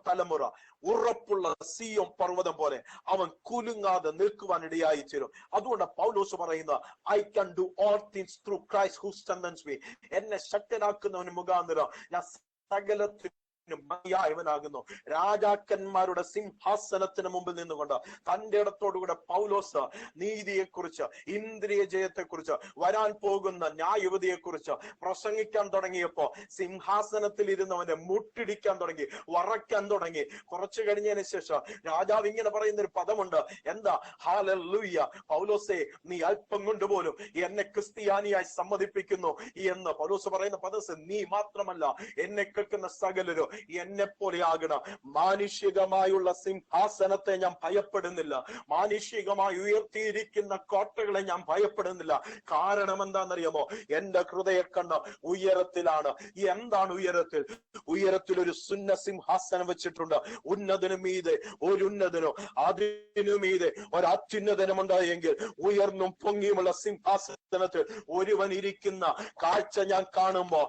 Speaker 1: തലമുറ ഉറപ്പുള്ള സിയോൻ പർവ്വതം പോലെ അവൻ കുലുങ്ങാതെ നിൽക്കുവാൻ ഇടയായി തീരും. അതുകൊണ്ട് പൗലോസ് പറയുന്ന, I can do all things through Christ who strengthens me. എന്നെ ശക്തനാക്കുന്നവന് മുഖാന്തരം ഞാൻ സകലത്തിനും മതിയായവനാകുന്നു. രാജാക്കന്മാരുടെ സിംഹാസനത്തിന് മുമ്പിൽ നിന്നുകൊണ്ട് തന്റെ ഇടത്തോടുകൂടെ പൗലോസ് നീതിയെക്കുറിച്ച്, ഇന്ദ്രിയ ജയത്തെക്കുറിച്ച്, വരാൻ പോകുന്ന ന്യായവിധിയെക്കുറിച്ച് പ്രസംഗിക്കാൻ തുടങ്ങിയപ്പോ സിംഹാസനത്തിൽ ഇരുന്നവനെ മുട്ടിടിക്കാൻ തുടങ്ങി, വറയ്ക്കാൻ തുടങ്ങി. കുറച്ചു കഴിഞ്ഞതിന് ശേഷം രാജാവ് ഇങ്ങനെ പറയുന്ന ഒരു പദമുണ്ട്. എന്താ? ഹല്ലേലൂയ, പൗലോസേ, നീ അല്പം കൊണ്ടുപോലും എന്നെ ക്രിസ്ത്യാനിയായി സമ്മതിപ്പിക്കുന്നു എന്ന് പൗലോസ് പറയുന്ന പദം, നീ മാത്രമല്ല, എന്നെ കേൾക്കുന്ന സകലരും എന്നെ പോലെയാകണം. മാനുഷികമായുള്ള സിംഹാസനത്തെ ഞാൻ ഭയപ്പെടുന്നില്ല. മാനുഷികമായി ഉയർത്തിയിരിക്കുന്ന കോട്ടകളെ ഞാൻ ഭയപ്പെടുന്നില്ല. കാരണം എന്താണെന്നറിയാമോ? എന്റെ ഹൃദയ കണ്ണ് ഉയരത്തിലാണ്. എന്താണ് ഉയരത്തിൽ? ഉയരത്തിൽ ഒരു സുന്ന സിംഹാസനം വെച്ചിട്ടുണ്ട്. ഉന്നതനു മീതെ ഒരു ഉന്നതനോ അതിനു മീതെ ഒരത്യുന്നതനമുണ്ടായെങ്കിൽ ഉയർന്നും പൊങ്ങിയുമുള്ള സിംഹാസനത്തിൽ ഒരുവൻ ഇരിക്കുന്ന കാഴ്ച ഞാൻ കാണുമ്പോ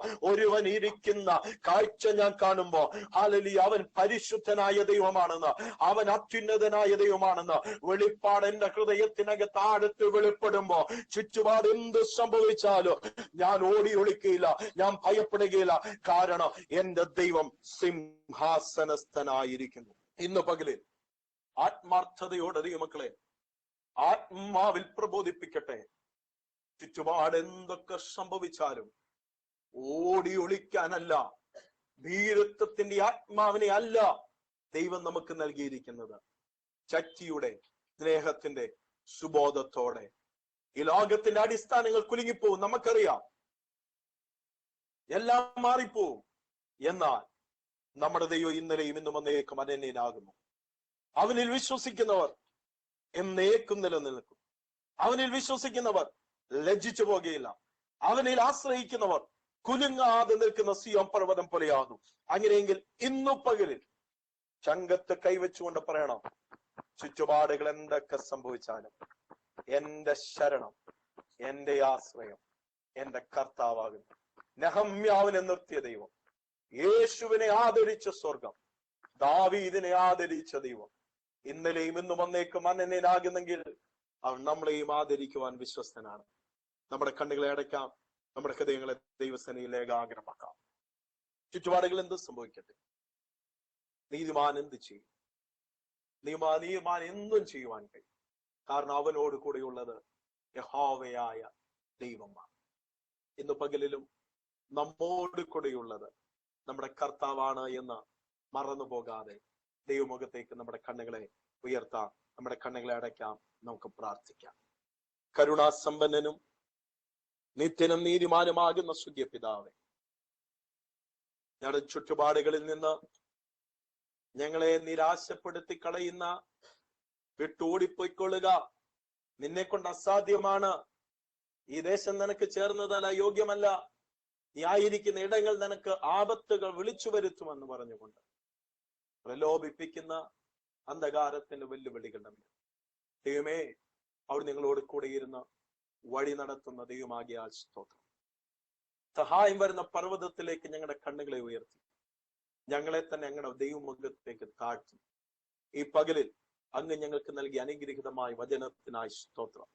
Speaker 1: ഹല്ലേലൂയ, അവൻ പരിശുദ്ധനായ ദൈവമാണെന്ന്, അവൻ അത്യുന്നതനായ ദൈവമാണെന്ന് വെളിപ്പാട് എന്റെ ഹൃദയത്തിനകത്ത് ആഴത്തിൽ വെളിപ്പെടുമ്പോ ചുറ്റുപാട് എന്ത് സംഭവിച്ചാലും ഞാൻ ഓടി ഒളിക്കുകയില്ല, ഞാൻ ഭയപ്പെടുകയില്ല. കാരണം എന്റെ ദൈവം സിംഹാസനസ്ഥനായിരിക്കുന്നു. ഇന്ന് പകലിൽ ആത്മാർത്ഥതയോടെ ദൈവമക്കളെ ആത്മാവിൽ പ്രബോധിപ്പിക്കട്ടെ. ചുറ്റുപാട് എന്തൊക്കെ സംഭവിച്ചാലും ഓടി ഒളിക്കാനല്ല, ഭീരുത്വത്തിന്റെ ആത്മാവിനെ അല്ല ദൈവം നമുക്ക് നൽകിയിരിക്കുന്നത്. ശക്തിയുടെ, സ്നേഹത്തിന്റെ, സുബോധത്തോടെ. ഈ ലോകത്തിന്റെ അടിസ്ഥാനങ്ങൾ കുലുങ്ങിപ്പോവും, നമുക്കറിയാം, എല്ലാം മാറിപ്പോവും. എന്നാൽ നമ്മുടെ ദൈവം ഇന്നലെയും ഇന്നും എന്നേക്കും അനന്യനാകുന്നു. അവനിൽ വിശ്വസിക്കുന്നവർ എന്നേക്കും നിലനിൽക്കും. അവനിൽ വിശ്വസിക്കുന്നവർ ലജ്ജിച്ചു പോകുകയില്ല. അവനിൽ ആശ്രയിക്കുന്നവർ കുലുങ്ങാതെ നിൽക്കുന്ന സിയോൻ പർവ്വതം പോലെയാകും. അങ്ങനെയെങ്കിൽ ഇന്നു പകലിൽ ചങ്കത്ത് കൈവച്ചുകൊണ്ട് പറയണം, ചുറ്റുപാടുകൾ എന്തൊക്കെ സംഭവിച്ചാലും എന്റെ ശരണം, എന്റെ ആശ്രയം എന്റെ കർത്താവാകുന്നു. നെഹമ്യാവിനെ നിർത്തിയ ദൈവം, യേശുവിനെ ആദരിച്ച സ്വർഗം, ദാവീദിനെ ആദരിച്ച ദൈവം ഇന്നലെയും ഇന്നും വന്നേക്കും അനന്യനാകുന്നെങ്കിൽ അവൻ നമ്മളെയും ആദരിക്കുവാൻ വിശ്വസ്തനാണ്. നമ്മുടെ കണ്ണുകളെ അടയ്ക്കാം, നമ്മുടെ ഹൃദയങ്ങളെ ദൈവസേനയിൽ ഏകാഗ്രമാക്കാം. ചുറ്റുപാടുകൾ എന്ത് സംഭവിക്കട്ടെ, നീതിമാൻ എന്ത് ചെയ്യും? നീതിമാൻ എന്തും ചെയ്യുവാൻ കഴിയും. കാരണം അവനോട് കൂടെയുള്ളത് യഹോവയായ ദൈവമാണ്. ഇന്ന് പകലിലും നമ്മോട് കൂടെയുള്ളത് നമ്മുടെ കർത്താവാണ് എന്ന് മറന്നു പോകാതെ ദൈവമുഖത്തേക്ക് നമ്മുടെ കണ്ണുകളെ ഉയർത്താം, നമ്മുടെ കണ്ണുകളെ അടയ്ക്കാം, നമുക്ക് പ്രാർത്ഥിക്കാം. കരുണാസമ്പന്നനും നിത്യനും നീതിമാനുമാകുന്ന സ്വർഗീയ പിതാവേ, ഞങ്ങളുടെ ചുറ്റുപാടുകളിൽ നിന്ന് ഞങ്ങളെ നിരാശപ്പെടുത്തി കളയുന്ന, വിട്ടോടിപ്പോയിക്കൊള്ളുക, നിന്നെ കൊണ്ട് അസാധ്യമാണ്, ഈ ദേശം നിനക്ക് ചേർന്നതല്ല, യോഗ്യമല്ല, നീ ആയിരിക്കുന്ന ഇടങ്ങൾ നിനക്ക് ആപത്തുകൾ വിളിച്ചു വരുത്തുമെന്ന് പറഞ്ഞുകൊണ്ട് പ്രലോഭിപ്പിക്കുന്ന അന്ധകാരത്തിന്റെ വെല്ലുവിളികളുടെ മേൽ ദൈവമേ, അവിടെ നിങ്ങളോട് കൂടെ ഇരുന്ന് വഴി നടത്തുന്ന ദൈവമാകിയാൽ സ്തോത്രം. സഹായം വരുന്ന പർവ്വതത്തിലേക്ക് ഞങ്ങളുടെ കണ്ണുകളെ ഉയർത്തി ഞങ്ങളെ തന്നെ ഞങ്ങളുടെ ദൈവമുഖത്തേക്ക് താഴ്ത്തി. ഈ പകലിൽ അങ്ങ് ഞങ്ങൾക്ക് നൽകിയ അനുഗ്രഹീതമായ വചനത്തിനായി സ്തോത്രം.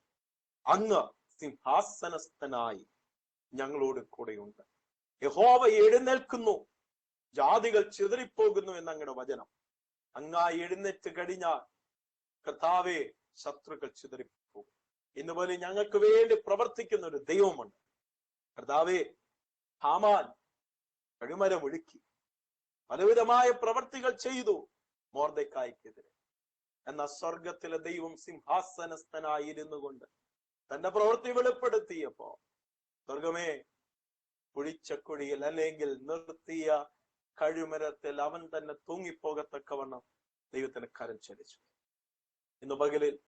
Speaker 1: അങ്ങ് സിംഹാസനസ്ഥനായി ഞങ്ങളോട് കൂടെയുണ്ട്. യഹോവ എഴുന്നേൽക്കുന്നു, ജാതികൾ ചിതറിപ്പോകുന്നു എന്ന അങ്ങയുടെ വചനം. അങ്ങായി എഴുന്നേറ്റ് കഴിഞ്ഞാൽ കർത്താവേ, ശത്രുക്കൾ ചിതറിപ്പോകും. ഇന്നുപോലെ ഞങ്ങൾക്ക് വേണ്ടി പ്രവർത്തിക്കുന്ന ഒരു ദൈവമുണ്ട്. കർത്താവേ, ഹാമാൻ കഴുമരം ഒഴുക്കി പലവിധമായ പ്രവർത്തികൾ ചെയ്തു മൊർദെഖായിക്കെതിരെ. എന്നാൽ സ്വർഗത്തിലെ ദൈവം സിംഹാസനസ്ഥനായിരുന്നു കൊണ്ട് തന്റെ പ്രവൃത്തി വെളിപ്പെടുത്തിയപ്പോ സ്വർഗമേ, കുഴിച്ച കുഴിയിൽ അല്ലെങ്കിൽ നിർത്തിയ കഴുമരത്തിൽ അവൻ തന്നെ തൂങ്ങിപ്പോകത്തക്കവണ്ണം ദൈവത്തിന് കരം ചലിച്ചു. ഇന്ന് പകലിൽ